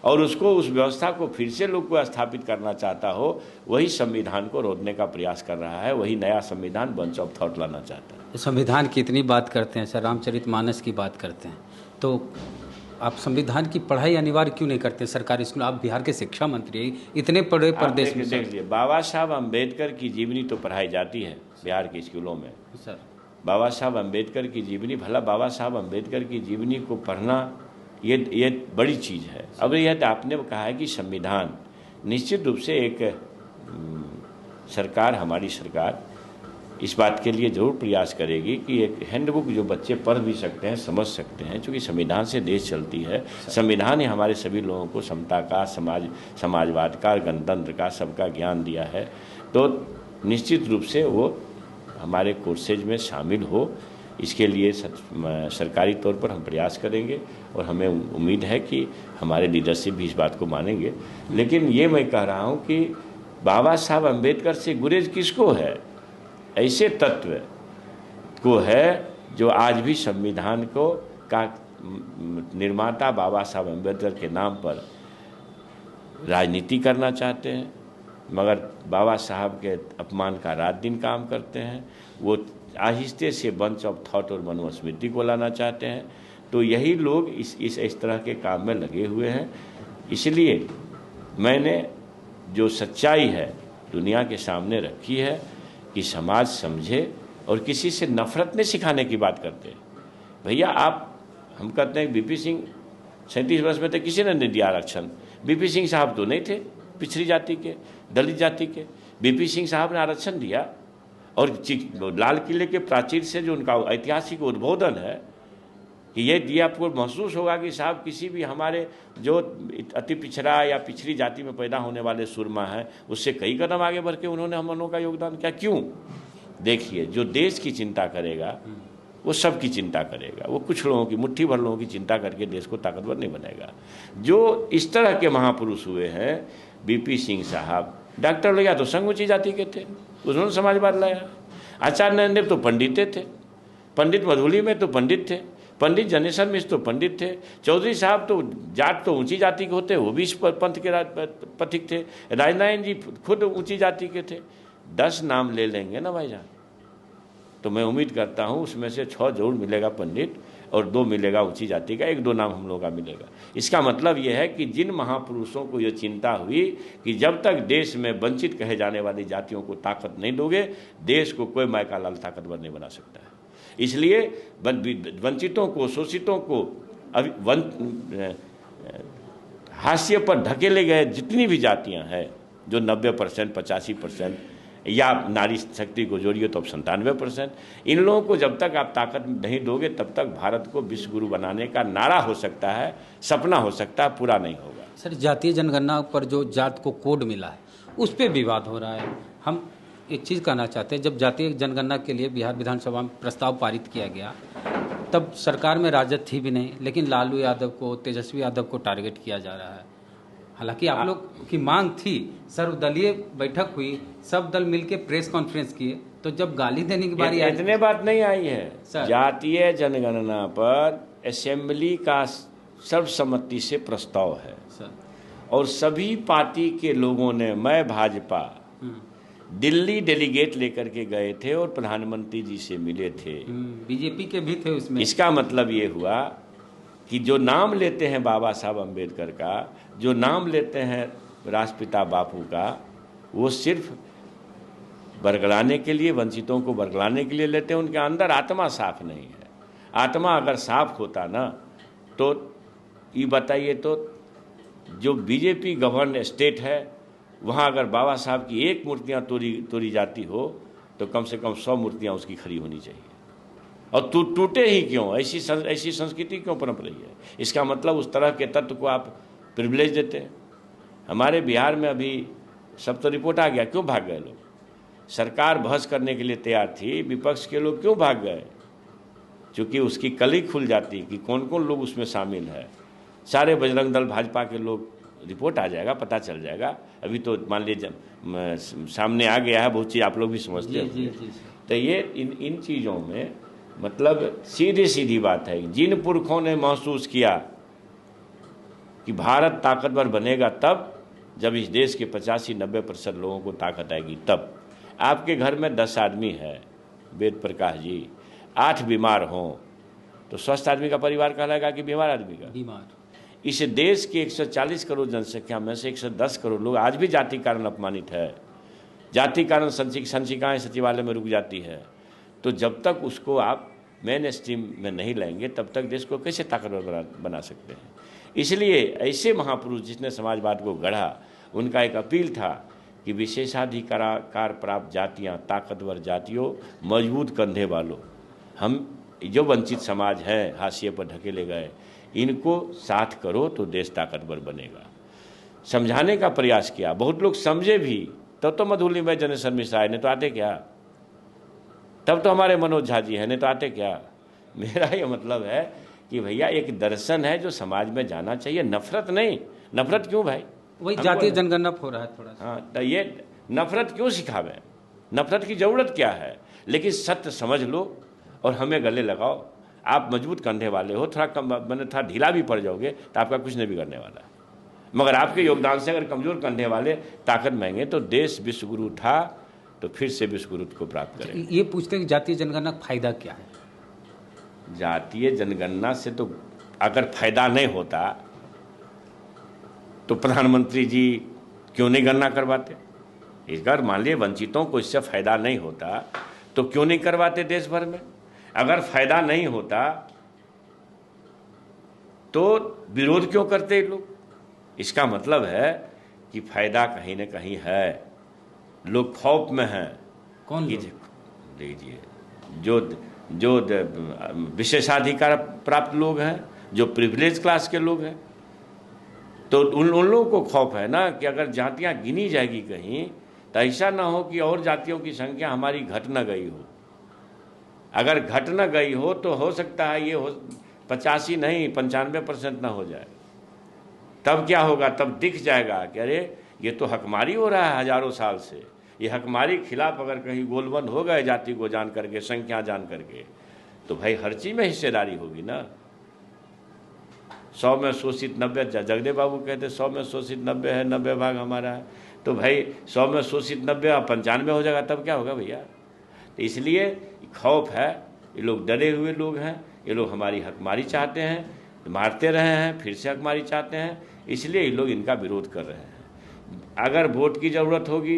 और उसको, उस व्यवस्था को फिर से लोग को स्थापित करना चाहता हो, वही संविधान को रोकने का प्रयास कर रहा है, वही नया संविधान बंच ऑफ थॉट लाना चाहता है। संविधान की इतनी बात करते हैं सर, रामचरितमानस की बात करते हैं, तो आप संविधान की पढ़ाई अनिवार्य क्यों नहीं करते सरकारी स्कूल? आप बिहार के शिक्षा मंत्री, इतने बड़े प्रदेश में। देख लिए, बाबा साहब अम्बेडकर की जीवनी तो पढ़ाई जाती है बिहार के स्कूलों में सर। बाबा साहब अम्बेडकर की जीवनी, भला बाबा साहब अम्बेडकर की जीवनी को पढ़ना ये बड़ी चीज़ है। अब यह आपने कहा है कि संविधान, निश्चित रूप से एक सरकार, हमारी सरकार इस बात के लिए जरूर प्रयास करेगी कि एक हैंडबुक जो बच्चे पढ़ भी सकते हैं, समझ सकते हैं, क्योंकि संविधान से देश चलती है। संविधान ही हमारे सभी लोगों को समता का, समाजवाद का, गणतंत्र का, सबका ज्ञान दिया है। तो निश्चित रूप से वो हमारे कोर्सेज में शामिल हो, इसके लिए सरकारी तौर पर हम प्रयास करेंगे, और हमें उम्मीद है कि हमारे लीडरशिप भी इस बात को मानेंगे। लेकिन ये मैं कह रहा हूँ कि बाबा साहब अम्बेडकर से गुरेज किसको है? ऐसे तत्व को है जो आज भी संविधान को का निर्माता बाबा साहब अम्बेडकर के नाम पर राजनीति करना चाहते हैं, मगर बाबा साहब के अपमान का रात दिन काम करते हैं। वो आहिस्ते से बंच ऑफ थॉट और मनुस्मृति को लाना चाहते हैं। तो यही लोग इस तरह के काम में लगे हुए हैं। इसलिए मैंने जो सच्चाई है दुनिया के सामने रखी है कि समाज समझे, और किसी से नफरत नहीं सिखाने की बात करते हैं। भैया हम कहते हैं बीपी सिंह 37 वर्ष में थे, किसी ने नहीं दिया आरक्षण। बीपी सिंह साहब तो नहीं थे पिछड़ी जाति के, दलित जाति के। बीपी सिंह साहब ने आरक्षण दिया, और लाल किले के प्राचीर से जो उनका ऐतिहासिक उद्बोधन है कि ये आपको महसूस होगा कि साहब किसी भी हमारे जो अति पिछड़ा या पिछड़ी जाति में पैदा होने वाले सुरमा है, उससे कई कदम आगे बढ़ के उन्होंने हम लोगों का योगदान किया। क्यों? देखिए, जो देश की चिंता करेगा वो सबकी चिंता करेगा, वो कुछ लोगों की, मुट्ठी भर लोगों की चिंता करके देश को ताकतवर नहीं बनेगा। जो इस तरह के महापुरुष हुए हैं, बीपी सिंह साहब, डॉक्टर लोग या तो संघ ऊंची जाति के थे, उन्होंने समाजवाद लाया। आचार्य नरेंद्र तो पंडित थे, पंडित मधुली में तो पंडित थे, पंडित जनेश्वर मिश्र तो पंडित थे, चौधरी साहब तो जाट तो ऊंची जाति के होते, वो भी इस पंथ के पथिक थे, राजनारायण जी खुद ऊंची जाति के थे। 10 नाम ले लेंगे ना भाईजान, तो मैं उम्मीद करता हूँ उसमें से 6 जरूर मिलेगा पंडित, और 2 मिलेगा ऊंची जाति का, 1-2 नाम हम लोगों का मिलेगा। इसका मतलब यह है कि जिन महापुरुषों को यह चिंता हुई कि जब तक देश में वंचित कहे जाने वाली जातियों को ताकत नहीं दोगे, देश को कोई मायका लाल ताकतवर नहीं बना सकता है। इसलिए वंचितों को, शोषितों को, हाशिए पर धकेले गए जितनी भी जातियां हैं, जो 90%, 85% या नारी शक्ति को जोड़िए तो अब 97%, इन लोगों को जब तक आप ताकत नहीं दोगे, तब तक भारत को विश्व गुरु बनाने का नारा हो सकता है, सपना हो सकता है, पूरा नहीं होगा। सर, जातीय जनगणना पर जो जात को कोड मिला है उस पर विवाद हो रहा है। हम एक चीज़ कहना चाहते हैं, जब जातीय जनगणना के लिए बिहार विधानसभा में प्रस्ताव पारित किया गया, तब सरकार में राजद थी भी नहीं, लेकिन लालू यादव को, तेजस्वी यादव को टारगेट किया जा रहा है। हालांकि आप लोग की मांग थी, सर्वदलीय बैठक हुई, सब दल मिलके प्रेस कॉन्फ्रेंस किए, तो जब गाली देने की बारी आई, इतने बात नहीं आई है। जातीय जनगणना पर असेंबली का सर्वसम्मति से प्रस्ताव है सर, और सभी पार्टी के लोगों ने, मैं भाजपा दिल्ली डेलीगेट लेकर के गए थे और प्रधानमंत्री जी से मिले थे, बीजेपी के भी थे उसमें। इसका मतलब ये हुआ कि जो नाम लेते हैं बाबा साहब अम्बेडकर का, जो नाम लेते हैं राष्ट्रपिता बापू का, वो सिर्फ बरगलाने के लिए, वंचितों को बरगलाने के लिए लेते हैं। उनके अंदर आत्मा साफ नहीं है। आत्मा अगर साफ होता ना, तो ये बताइए, तो जो बीजेपी गवर्न स्टेट है वहाँ अगर बाबा साहब की एक मूर्तियाँ तोड़ी जाती हो तो कम से कम 100 मूर्तियाँ उसकी खड़ी होनी चाहिए। और टूटे ही क्यों? ऐसी संस्कृति क्यों पनप रही है? इसका मतलब उस तरह के तत्व को आप प्रिविलेज देते हैं। हमारे बिहार में अभी सब तो रिपोर्ट आ गया, क्यों भाग गए लोग? सरकार बहस करने के लिए तैयार थी, विपक्ष के लोग क्यों भाग गए? क्योंकि उसकी कली खुल जाती कि कौन कौन लोग उसमें शामिल है। सारे बजरंग दल भाजपा के लोग, रिपोर्ट आ जाएगा, पता चल जाएगा। अभी तो मान लीजिए सामने आ गया है, बहुत चीज़ आप लोग भी समझते हैं। तो ये इन चीज़ों में मतलब सीधी सीधी बात है, जिन पुरखों ने महसूस किया कि भारत ताकतवर बनेगा तब जब इस देश के 85-90% लोगों को ताकत आएगी। तब आपके घर में 10 आदमी है, वेद प्रकाश जी, 8 बीमार हों तो स्वस्थ आदमी का परिवार कहलाएगा कि बीमार आदमी का? बीमार। इस देश की 140 करोड़ जनसंख्या में से 110 करोड़ लोग आज भी जाति कारण अपमानित है। जाति कारण संचिकाएँ सचिवालय में रुक जाती है। तो जब तक उसको आप मेन स्ट्रीम में नहीं लाएंगे तब तक देश को कैसे ताकतवर बना सकते हैं? इसलिए ऐसे महापुरुष जिसने समाजवाद को गढ़ा, उनका एक अपील था कि विशेषाधिकार प्राप्त जातियाँ, ताकतवर जातियों, मजबूत कंधे वालों, हम जो वंचित समाज है, हाशिए पर ढकेले गए, इनको साथ करो तो देश ताकतवर बनेगा। समझाने का प्रयास किया, बहुत लोग समझे भी, तब तो मधुली में जनेश्वर मिश्रा है, नहीं तो आते क्या? तब तो हमारे मनोज झा जी है, नहीं तो आते क्या? मेरा ये मतलब है कि भैया एक दर्शन है जो समाज में जाना चाहिए, नफरत नहीं। नफरत क्यों भाई? वही जातीय जनगणना हो रहा है थोड़ा सा। हाँ, तो ये नफरत क्यों सिखावे? नफरत की जरूरत क्या है? लेकिन सत्य समझ लो और हमें गले लगाओ। आप मजबूत कंधे वाले हो, थोड़ा कम मैंने थोड़ा ढीला भी पड़ जाओगे तो आपका कुछ नहीं बिगड़ने वाला। मगर आपके योगदान से अगर कमजोर कंधे वाले ताकत मांगे तो देश विश्वगुरु था तो फिर से विश्वगुरु को प्राप्त करें। ये पूछते हैं कि जातीय जनगणना का फायदा क्या है? जातीय जनगणना से तो अगर फायदा नहीं होता तो प्रधानमंत्री जी क्यों नहीं गणना करवाते? अगर मान लिए वंचितों को इससे फायदा नहीं होता तो क्यों नहीं करवाते देश भर में? अगर फायदा नहीं होता तो विरोध क्यों करते लोग? इसका मतलब है कि फायदा कहीं न कहीं है, लोग खौफ में हैं। कौन लोग? देखिए, जो विशेषाधिकार प्राप्त लोग हैं, जो प्रिविलेज क्लास के लोग हैं, तो उन लोगों को खौफ है ना कि अगर जातियां गिनी जाएगी कहीं तो ऐसा ना हो कि और जातियों की संख्या हमारी घट न गई हो। अगर घट न गई हो तो हो सकता है ये 85 नहीं 95% ना हो जाए। तब क्या होगा? तब दिख जाएगा कि अरे ये तो हकमारी हो रहा है हजारों साल से। ये हकमारी के खिलाफ अगर कहीं गोलबंद हो गए जाति को जान करके, संख्या जान करके, तो भाई हर चीज में हिस्सेदारी होगी ना। 100 में शोषित 90, जगदेव बाबू कहते 100 में शोषित 90 है, 90 भाग हमारा है। तो भाई 100 में शोषित 90 और 95 हो जाएगा, तब क्या होगा भैया? तो इसलिए खौफ है, ये लोग डरे हुए लोग हैं, ये लोग हमारी हकमारी चाहते हैं, मारते रहे हैं, फिर से हकमारी चाहते हैं, इसलिए ये लोग इनका विरोध कर रहे हैं। अगर वोट की ज़रूरत होगी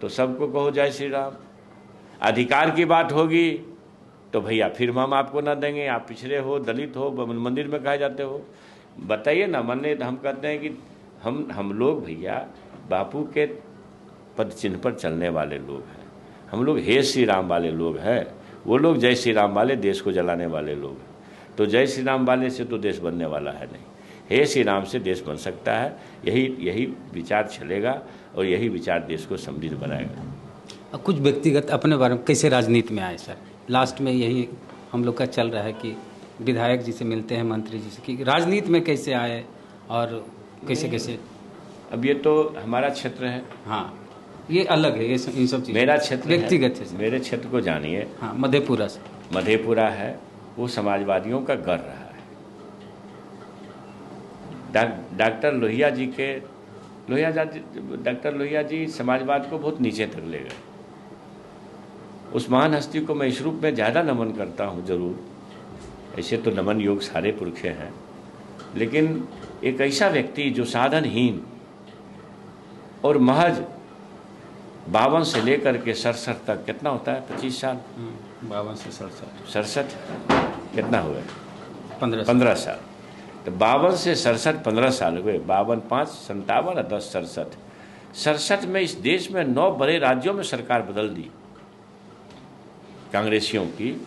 तो सबको कहो जय श्री राम। अधिकार की बात होगी तो भैया फिर हम आपको ना देंगे, आप पिछड़े हो, दलित हो, मंदिर में कहे जाते हो। बताइए ना, माने हम कहते हैं कि हम लोग भैया बापू के पद चिन्ह पर चलने वाले लोग हैं, हम लोग हे श्री राम वाले लोग हैं। वो लोग जय श्री राम वाले देश को जलाने वाले लोग हैं। तो जय श्री राम वाले से तो देश बनने वाला है नहीं, हे श्री राम से देश बन सकता है। यही विचार चलेगा और यही विचार देश को समृद्ध बनाएगा। कुछ व्यक्तिगत अपने बारे में कैसे राजनीति में आए सर? लास्ट में यही हम लोग का चल रहा है कि विधायक जी से मिलते हैं, मंत्री जी से, कि राजनीति में कैसे आए और कैसे कैसे। अब ये तो हमारा क्षेत्र है। हाँ, ये अलग है, ये इन सब चीज़ मेरा क्षेत्र व्यक्तिगत है। मेरे क्षेत्र को जानिए। हाँ, मधेपुरा से। मधेपुरा है, वो समाजवादियों का गढ़ रहा है। डॉक्टर लोहिया जी समाजवाद को बहुत नीचे तक ले गए। उस महान हस्ती को मैं इस रूप में ज़्यादा नमन करता हूँ जरूर, ऐसे तो नमन योग सारे पुरखे हैं, लेकिन एक ऐसा व्यक्ति जो साधनहीन और महज 52 से लेकर के 67 तक, कितना होता है 25 साल, 52 से 67 कितना हुआ? 15 साल। तो 52 से 67 15 साल हुए, 52 5 57 और 10 67, 67 में इस देश में 9 बड़े राज्यों में सरकार बदल दी कांग्रेसियों की।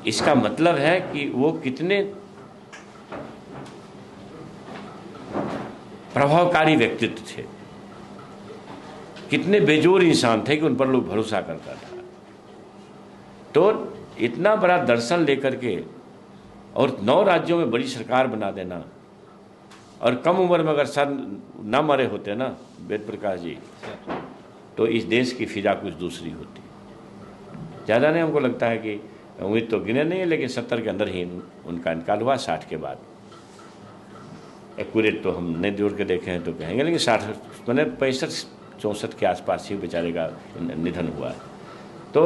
इसका मतलब है कि वो कितने प्रभावकारी व्यक्तित्व थे, कितने बेजोर इंसान थे कि उन पर लोग भरोसा करता था। तो इतना बड़ा दर्शन लेकर के और 9 राज्यों में बड़ी सरकार बना देना, और कम उम्र में अगर सर ना मरे होते ना वेद प्रकाश जी, तो इस देश की फिजा कुछ दूसरी होती। ज़्यादा नहीं, हमको लगता है कि उम्मीद तो गिने नहीं है, लेकिन 70 के अंदर ही उनका इंतकाल हुआ, 60 के बाद। एक्यूरेट तो हम नहीं जोड़ के देखे हैं तो कहेंगे, लेकिन 60 मैंने 65 64 के आसपास ही बेचारे का निधन हुआ है। तो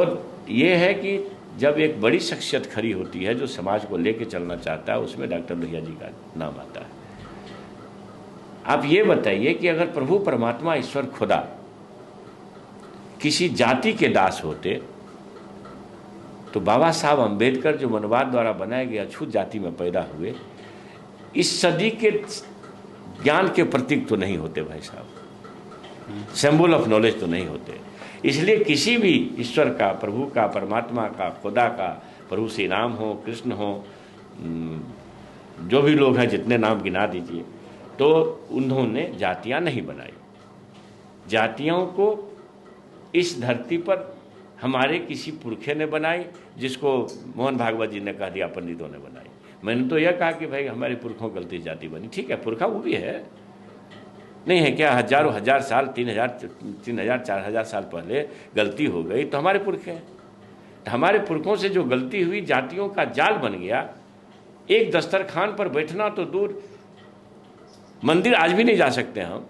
ये है कि जब एक बड़ी शख्सियत खड़ी होती है जो समाज को लेके चलना चाहता है, उसमें डॉक्टर लोहिया जी का नाम आता है। आप ये बताइए कि अगर प्रभु परमात्मा ईश्वर खुदा किसी जाति के दास होते तो बाबा साहब अम्बेडकर जो मनवाद द्वारा बनाए गए अछूत जाति में पैदा हुए, इस सदी के ज्ञान के प्रतीक तो नहीं होते भाई साहब, सिंबल ऑफ नॉलेज तो नहीं होते। इसलिए किसी भी ईश्वर का, प्रभु का, परमात्मा का, खुदा का, प्रभु श्री राम हो, कृष्ण हो, जो भी लोग हैं, जितने नाम गिना दीजिए, तो उन्होंने जातियां नहीं बनाई। जातियों को इस धरती पर हमारे किसी पुरखे ने बनाई, जिसको मोहन भागवत जी ने कह दिया पंडितों ने बनाई। मैंने तो यह कहा कि भाई हमारे पुरखों गलती जाति बनी, ठीक है, पुरखा वो भी है, नहीं है क्या? हजारों हजार साल, 3000 4000 साल पहले गलती हो गई तो हमारे पुरखे हैं। तो हमारे पुरखों से जो गलती हुई, जातियों का जाल बन गया। एक दस्तरखान पर बैठना तो दूर, मंदिर आज भी नहीं जा सकते हम।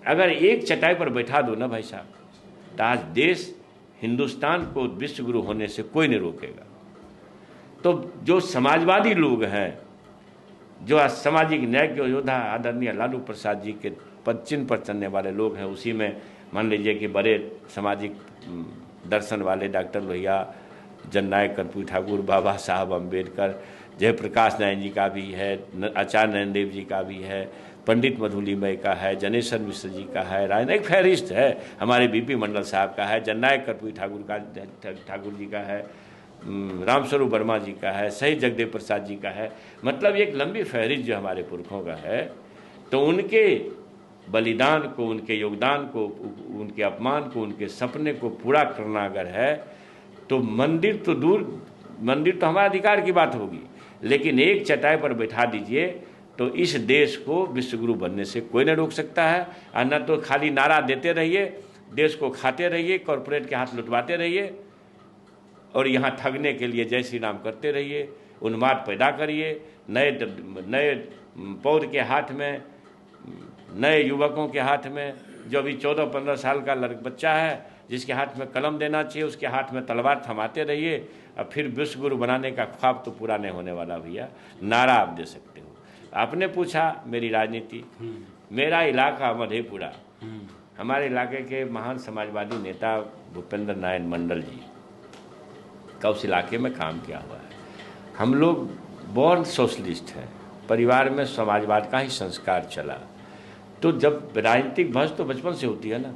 अगर एक चटाई पर बैठा दो ना भाई साहब, तो आज देश हिंदुस्तान को विश्व गुरु होने से कोई नहीं रोकेगा। तो जो समाजवादी लोग हैं, जो सामाजिक न्याय के योद्धा आदरणीय लालू प्रसाद जी के पद चिन्ह पर चलने वाले लोग हैं, उसी में मान लीजिए कि बड़े सामाजिक दर्शन वाले डॉक्टर लोहिया, जननायक कर्पूरी ठाकुर, बाबा साहब अम्बेडकर, जयप्रकाश नारायण जी का भी है, आचार्य नरेंद्र देव जी का भी है, पंडित मधुलिमय का है, जनेश्वर मिश्र जी का है, राजनयिक फहरिस्त है, हमारे बीपी मंडल साहब का है, जननायक कर्पूरी ठाकुर जी का है, रामस्वरूप वर्मा जी का है, शहीद जगदेव प्रसाद जी का है। मतलब एक लंबी फहरिस्त जो हमारे पुरखों का है। तो उनके बलिदान को, उनके योगदान को, उनके अपमान को, उनके सपने को पूरा करना अगर है तो मंदिर तो दूर, मंदिर तो हमारा अधिकार की बात होगी, लेकिन एक चटाई पर बैठा दीजिए तो इस देश को विश्वगुरु बनने से कोई नहीं रोक सकता है। और न तो खाली नारा देते रहिए, देश को खाते रहिए, कॉरपोरेट के हाथ लुटवाते रहिए और यहाँ ठगने के लिए जय श्री राम करते रहिए, उन्माद पैदा करिए, नए पौध के हाथ में, नए युवकों के हाथ में, जो अभी 14-15 साल का बच्चा है जिसके हाथ में कलम देना चाहिए, उसके हाथ में तलवार थमाते रहिए, और फिर विश्वगुरु बनाने का ख्वाब तो पूरा नहीं होने वाला भैया। नारा आप दे सकते हो। आपने पूछा मेरी राजनीति, मेरा इलाका मधेपुरा, हमारे इलाके के महान समाजवादी नेता भूपेंद्र नारायण मंडल जी का उस इलाके में काम किया हुआ है। हम लोग बॉर्न सोशलिस्ट हैं, परिवार में समाजवाद का ही संस्कार चला। तो जब राजनीतिक बहस तो बचपन से होती है ना,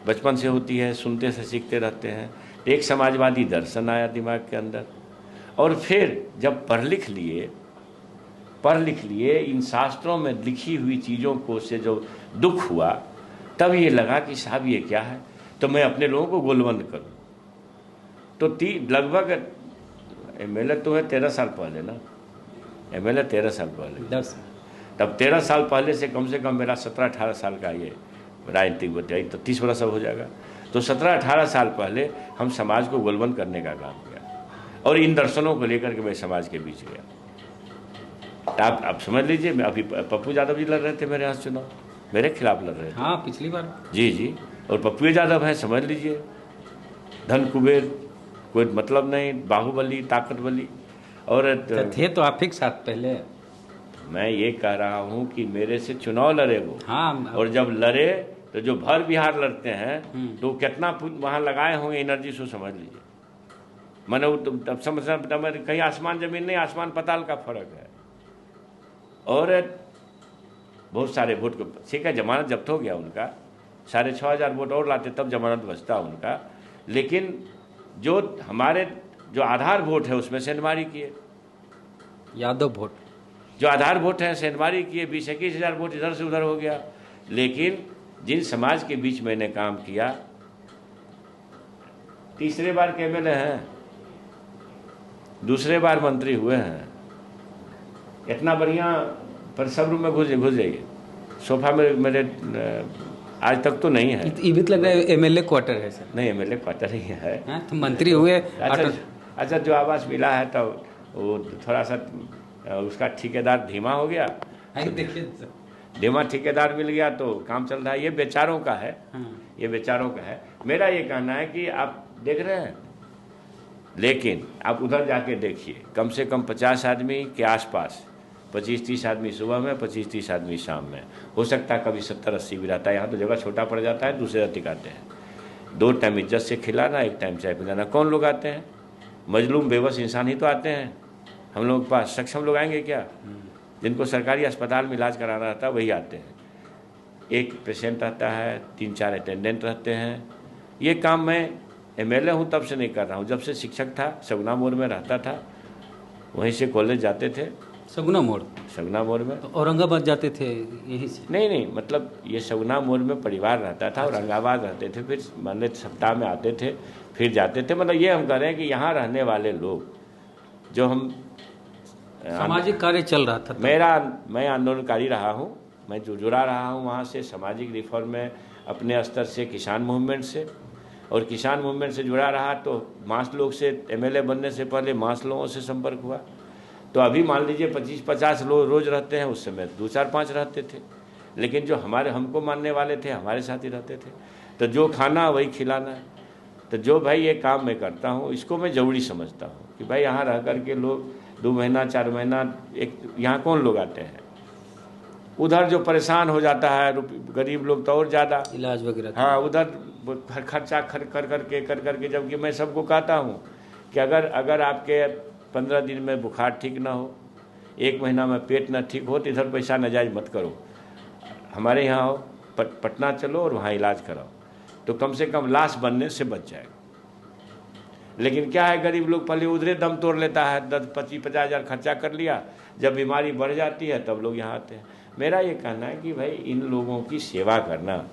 बचपन से होती है, सुनते से सीखते रहते हैं। एक समाजवादी दर्शन आया दिमाग के अंदर, और फिर जब पढ़ लिख लिए इन शास्त्रों में लिखी हुई चीज़ों को से जो दुख हुआ, तब ये लगा कि साहब ये क्या है, तो मैं अपने लोगों को गोलबंद करूं। तो लगभग एमएलए तो है 13 साल पहले ना, एमएलए 13 साल पहले, 10 तब 13 साल पहले से कम मेरा 17-18 साल का ये राजनीतिक बताई, तो 30 वर्ष अब हो जाएगा। तो 17-18 साल पहले हम समाज को गोलबंद करने का काम किया, और इन दर्शनों को लेकर के मैं समाज के बीच गया। तो आप समझ लीजिए, मैं अभी पप्पू यादव जी लड़ रहे थे मेरे यहाँ चुनाव, मेरे खिलाफ लड़ रहे थे। हाँ, पिछली बार जी, और पप्पू यादव है, समझ लीजिए, धन कुबेर, कोई मतलब नहीं, बाहुबली, ताकतबली, और थे तो आप ही के साथ पहले। मैं ये कह रहा हूँ कि मेरे से चुनाव लड़े वो। हाँ, और जब लड़े तो जो भर बिहार लड़ते हैं तो कितना वहाँ लगाए होंगे एनर्जी, सो समझ लीजिए। मैंने तब समझना कहीं आसमान जमीन नहीं, आसमान पताल का फर्क है। और बहुत सारे वोट को ठीक है, जमानत जब्त हो गया उनका, 6,500 वोट और लाते तब जमानत बचता उनका। लेकिन जो हमारे जो आधार वोट है उसमें सेंधमारी किए, यादव वोट जो आधार वोट है सेंधमारी किए, 20-21 हज़ार वोट इधर से उधर हो गया। लेकिन जिन समाज के बीच मैंने काम किया, तीसरे बार के एमएलए हैं, दूसरे बार मंत्री हुए हैं, इतना बढ़िया। पर सब रूम में घुस जाइए, सोफा में मेरे आज तक तो नहीं है। ये भी लग रहा है एमएलए क्वार्टर है सर। नहीं, एमएलए क्वार्टर ही है। तो मंत्री हुए। अच्छा, जो आवास मिला है तो वो थोड़ा सा उसका ठेकेदार धीमा हो गया। देखिए धीमा ठेकेदार मिल गया तो काम चल रहा है। ये बेचारों का है, ये बेचारों का है। मेरा ये कहना है कि आप देख रहे हैं, लेकिन आप उधर जाके देखिए, कम से कम 50 आदमी के आसपास, 25-30 आदमी सुबह में, 25-30 आदमी शाम में। हो सकता है कभी 70-80 भी रहता है। यहाँ तो जगह छोटा पड़ जाता है, दूसरे रत्ती आते हैं। 2 टाइम इज्जत से खिलाना, 1 टाइम चाय पिलाना। कौन लोग आते हैं? मजलूम बेबस इंसान ही तो आते हैं हम लोग के पास। सक्षम लोग आएंगे क्या? जिनको सरकारी अस्पताल में इलाज कराना रहता है वही आते हैं। एक पेशेंट रहता है, 3-4 अटेंडेंट रहते हैं। ये काम मैं एमएलए हूँ तब से नहीं कर रहा हूँ, जब से शिक्षक था, सगुना मोड़ में रहता था, वहीं से कॉलेज जाते थे। सगुना मोड़ में तो औरंगाबाद जाते थे यहीं से? नहीं, मतलब ये सगुना मोड़ में परिवार रहता था, औरंगाबाद रहते थे, फिर मान लो सप्ताह में आते थे, फिर जाते थे। मतलब ये हम कह रहे हैं कि यहाँ रहने वाले लोग जो हम सामाजिक कार्य चल रहा था, मैं आंदोलनकारी रहा हूँ, मैं जुड़ा रहा हूँ वहाँ से सामाजिक रिफॉर्म में अपने स्तर से, किसान मूवमेंट से, और किसान मूवमेंट से जुड़ा रहा तो मास लोग से, एमएलए बनने से पहले मास लोगों से संपर्क हुआ। तो अभी मान लीजिए 25-50 लोग रोज़ रहते हैं, उस समय 2-4-5 रहते थे। लेकिन जो हमको मानने वाले थे हमारे साथ ही रहते थे। तो जो खाना वही खिलाना है। तो जो भाई ये काम मैं करता हूँ, इसको मैं जरूरी समझता हूँ कि भाई यहाँ रह कर के लोग 2 महीना 4 महीना, एक यहाँ कौन लोग आते हैं? उधर जो परेशान हो जाता है गरीब लोग तो और ज़्यादा इलाज वगैरह। हाँ, उधर खर्चा कर करके, जबकि मैं सबको कहता हूँ कि अगर आपके 15 दिन में बुखार ठीक ना हो, 1 महीना में पेट ना ठीक हो, तो इधर पैसा नाजायज मत करो। हमारे यहाँ हो, पटना चलो और वहाँ इलाज कराओ, तो कम से कम लाश बनने से बच जाएगा। लेकिन क्या है, गरीब लोग पहले उधरे दम तोड़ लेता है, 10-25-50 हज़ार खर्चा कर लिया, जब बीमारी बढ़ जाती है तब लोग यहाँ आते हैं। मेरा ये कहना है कि भाई इन लोगों की सेवा करना,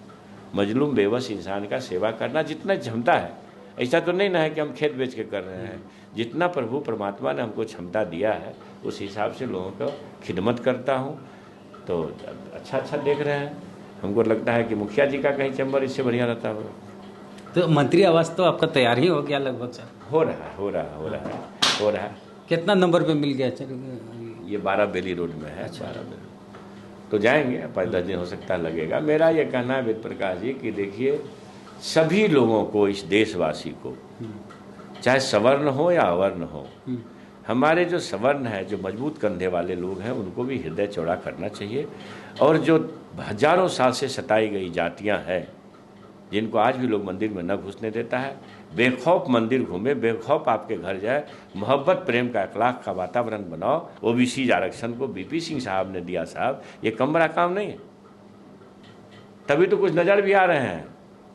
मजलूम बेबस इंसान का सेवा करना जितना क्षमता है, ऐसा तो नहीं ना है कि हम खेत बेच के कर रहे हैं। जितना प्रभु परमात्मा ने हमको क्षमता दिया है उस हिसाब से लोगों को खिदमत करता हूँ। तो अच्छा देख रहे हैं, हमको लगता है कि मुखिया जी का कहीं चैम्बर इससे बढ़िया रहता होगा। तो मंत्री आवास तो आपका तैयार ही हो गया लगभग सर? हो रहा है। कितना नंबर पे मिल गया? ये 12 बेली रोड में है। अच्छा। 12 बेली तो जाएंगे, 5-10 दिन हो सकता है लगेगा। मेरा ये कहना है वेद प्रकाश जी कि देखिए, सभी लोगों को, इस देशवासी को, चाहे सवर्ण हो या अवर्ण हो, हमारे जो सवर्ण है, जो मजबूत कंधे वाले लोग हैं, उनको भी हृदय चौड़ा करना चाहिए। और जो हजारों साल से सताई गई जातियां हैं, जिनको आज भी लोग मंदिर में न घुसने देता है, बेखौफ मंदिर घूमे, बेखौफ आपके घर जाए, मोहब्बत प्रेम का अखलाक का वातावरण बनाओ। ओबीसी आरक्षण को बीपी सिंह साहब ने दिया। साहब, ये कम बड़ा काम नहीं है। तभी तो कुछ नज़र भी आ रहे हैं,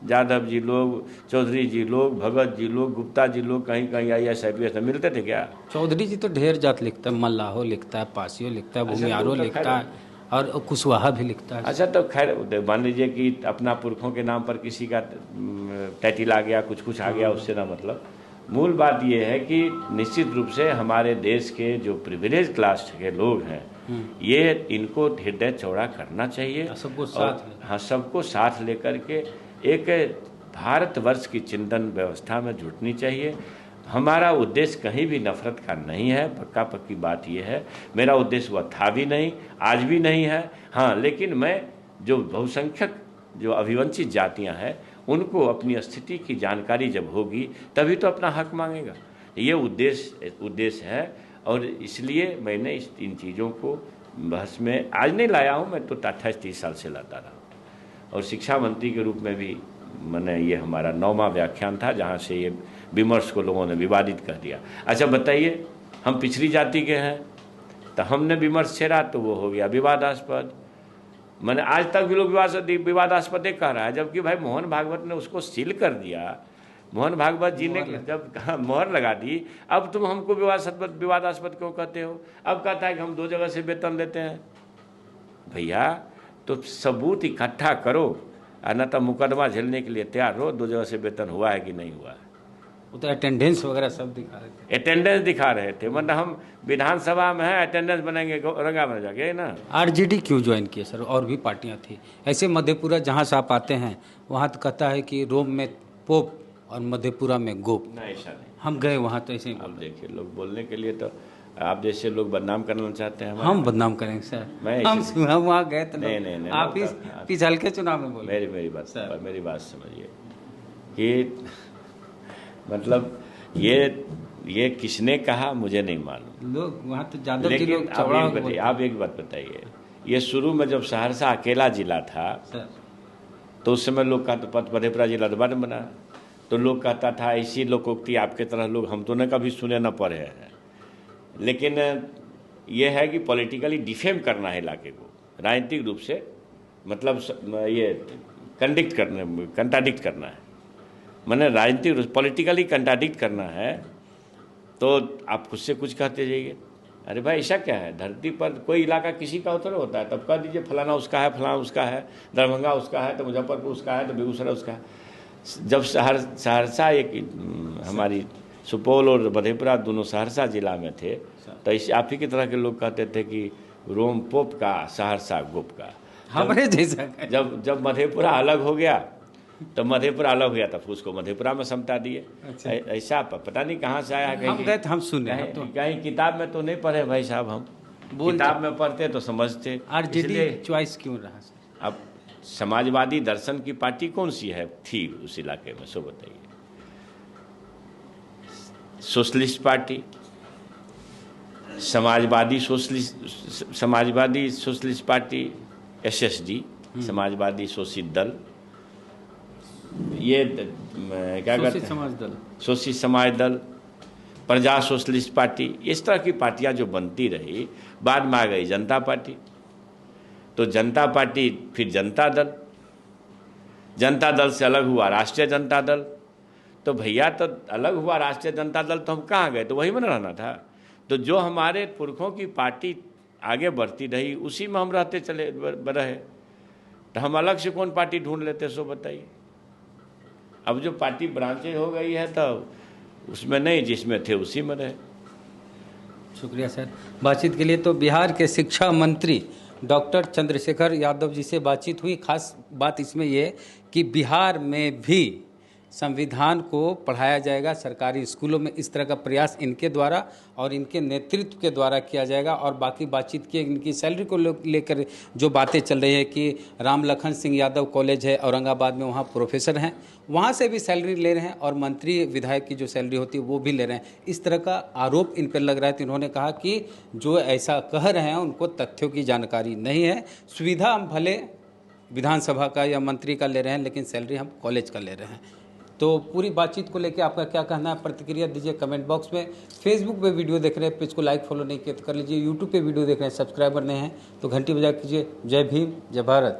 यादव जी लोग, चौधरी जी लोग, भगत जी लोग, गुप्ता जी लोग, कहीं IAS IPS में मिलते थे क्या? चौधरी जी तो ढेर जात लिखता है, मल्लाहो लिखता है, पासियो लिखता है, भूमियारो लिखता है, और कुशवाहा भी लिखता है। अच्छा, तो खैर मान लीजिए कि अपना पुरखों के नाम पर किसी का टाइटिल आ गया, कुछ आ गया, उससे ना मतलब। मूल बात ये है कि निश्चित रूप से हमारे देश के जो प्रिविलेज क्लास के लोग हैं, ये इनको हृदय चौड़ा करना चाहिए। सबको साथ लेकर के एक भारतवर्ष की चिंतन व्यवस्था में जुटनी चाहिए। हमारा उद्देश्य कहीं भी नफरत का नहीं है, पक्की बात यह है। मेरा उद्देश्य वह था भी नहीं, आज भी नहीं है। हाँ, लेकिन मैं जो बहुसंख्यक, जो अभिवंचित जातियां हैं, उनको अपनी स्थिति की जानकारी जब होगी तभी तो अपना हक मांगेगा। ये उद्देश्य है। और इसलिए मैंने इन चीज़ों को बहस में आज नहीं लाया हूँ, मैं तो 28-30 साल से लाता रहा। और शिक्षा मंत्री के रूप में भी मैंने ये हमारा 9वां व्याख्यान था जहाँ से ये विमर्श को लोगों ने विवादित कर दिया। अच्छा बताइए, हम पिछड़ी जाति के हैं तो हमने विमर्श छेड़ा तो वो हो गया विवादास्पद। मैंने आज तक भी लोग विवादास्पद कह रहा है, जबकि भाई मोहन भागवत ने उसको सील कर दिया। मोहन भागवत जी ने जब मोहर लगा दी, अब तुम हमको विवादास्पद क्यों कहते हो? अब कहता है कि हम 2 जगह से वेतन लेते हैं। भैया तो सबूत इकट्ठा करो, न तो मुकदमा झेलने के लिए तैयार हो। 2 जगह से वेतन हुआ है कि नहीं हुआ है? वो तो अटेंडेंस वगैरह सब दिखा रहे थे। अटेंडेंस दिखा रहे थे, मतलब हम विधानसभा में है अटेंडेंस बनाएंगे रंगा बन जाके ना। आरजेडी क्यों ज्वाइन किया सर? और भी पार्टियां थी ऐसे। मधेपुरा जहाँ से आप आते हैं वहाँ तो कहता है कि रोम में पोप और मधेपुरा में गोप। नहीं, ऐसा नहीं। हम गए वहाँ तो ऐसे ही। अब देखिए, लोग बोलने के लिए तो आप जैसे लोग बदनाम करना चाहते हैं। हम बदनाम करेंगे सर? हम वहाँ गए तो नहीं, आप इस पिछल के चुनाव में बोले। मेरी बात समझिए कि मतलब ये किसने कहा मुझे नहीं मालूम। लोग वहाँ तो ज्यादा जी लेकिन लोग आप एक बात बताइए, ये शुरू में जब सहरसा अकेला जिला था तो उस समय लोग कहते मधेपुरा जिला तो बाद में बना, तो लोग कहता था ऐसी लोकोक्ति आपके तरह लोग हम तो न कभी सुने न पढ़े हैं। लेकिन ये है कि पॉलिटिकली डिफेम करना है इलाके को, राजनीतिक रूप से, मतलब ये कंट्राडिक्ट करना है। मैंने राजनीतिक पॉलिटिकली कंट्राडिक्ट करना है तो आप खुद से कुछ कहते जाइए। अरे भाई ऐसा क्या है, धरती पर कोई इलाका किसी का उतर होता है, तब कह दीजिए फलाना उसका है, फलाना उसका है, दरभंगा उसका है, तो मुजफ्फरपुर उसका है, तो बेगूसराय उसका है। जब सहरसा एक हमारी सुपौल और मधेपुरा दोनों सहरसा जिला में थे, तो इस आप ही की तरह के लोग कहते थे कि रोम पोप का, सहरसा गोप का। हमारे जैसा जब मधेपुरा अलग हो गया तो मधेपुरा अलग हो गया था, उसको मधेपुरा में समता दिए। अच्छा। ऐसा पता नहीं कहाँ से आया। हम गए थे, हम सुने कहीं किताब में तो नहीं पढ़े भाई साहब, हम किताब में पढ़ते तो समझते। आरजेडी चॉइस क्यों रहा सर? अब समाजवादी दर्शन की पार्टी कौन सी है थी उस इलाके में, सो बताइए। Socialist party, Samajwadi socialist party, SSD, Samajwadi शोषित दल, ये क्या कहते हैं, समाज दल, शोषित समाज दल, प्रजा सोशलिस्ट पार्टी, इस तरह की पार्टियां जो बनती रही। बाद में आ गई जनता पार्टी, तो जनता पार्टी फिर जनता दल, जनता दल से अलग हुआ राष्ट्रीय जनता दल। तो भैया तो अलग हुआ राष्ट्रीय जनता दल तो हम कहाँ गए, तो वही में रहना था। तो जो हमारे पुरखों की पार्टी आगे बढ़ती रही उसी में हम रहते चले रहे, तो हम अलग से कौन पार्टी ढूंढ लेते, सो बताइए। अब जो पार्टी ब्रांचेज हो गई है तो उसमें नहीं, जिसमें थे उसी में रहे। शुक्रिया सर बातचीत के लिए। तो बिहार के शिक्षा मंत्री डॉक्टर चंद्रशेखर यादव जी से बातचीत हुई। खास बात इसमें यह कि बिहार में भी संविधान को पढ़ाया जाएगा सरकारी स्कूलों में, इस तरह का प्रयास इनके द्वारा और इनके नेतृत्व के द्वारा किया जाएगा। और बाकी बातचीत की इनकी सैलरी को लेकर जो बातें चल रही है कि राम लखन सिंह यादव कॉलेज है औरंगाबाद में, वहाँ प्रोफेसर हैं, वहाँ से भी सैलरी ले रहे हैं और मंत्री विधायक की जो सैलरी होती है वो भी ले रहे हैं, इस तरह का आरोप इन पर लग रहा है। तो इन्होंने कहा कि जो ऐसा कह रहे हैं उनको तथ्यों की जानकारी नहीं है। सुविधा हम भले विधानसभा का या मंत्री का ले रहे हैं लेकिन सैलरी हम कॉलेज का ले रहे हैं। तो पूरी बातचीत को लेकर आपका क्या कहना है, प्रतिक्रिया दीजिए कमेंट बॉक्स में। फेसबुक पे वीडियो देख रहे हैं, पेज को लाइक फॉलो नहीं किया तो कर लीजिए। यूट्यूब पे वीडियो देख रहे हैं, सब्सक्राइबर नहीं हैं तो घंटी बजा कीजिए। जय भीम, जय भारत।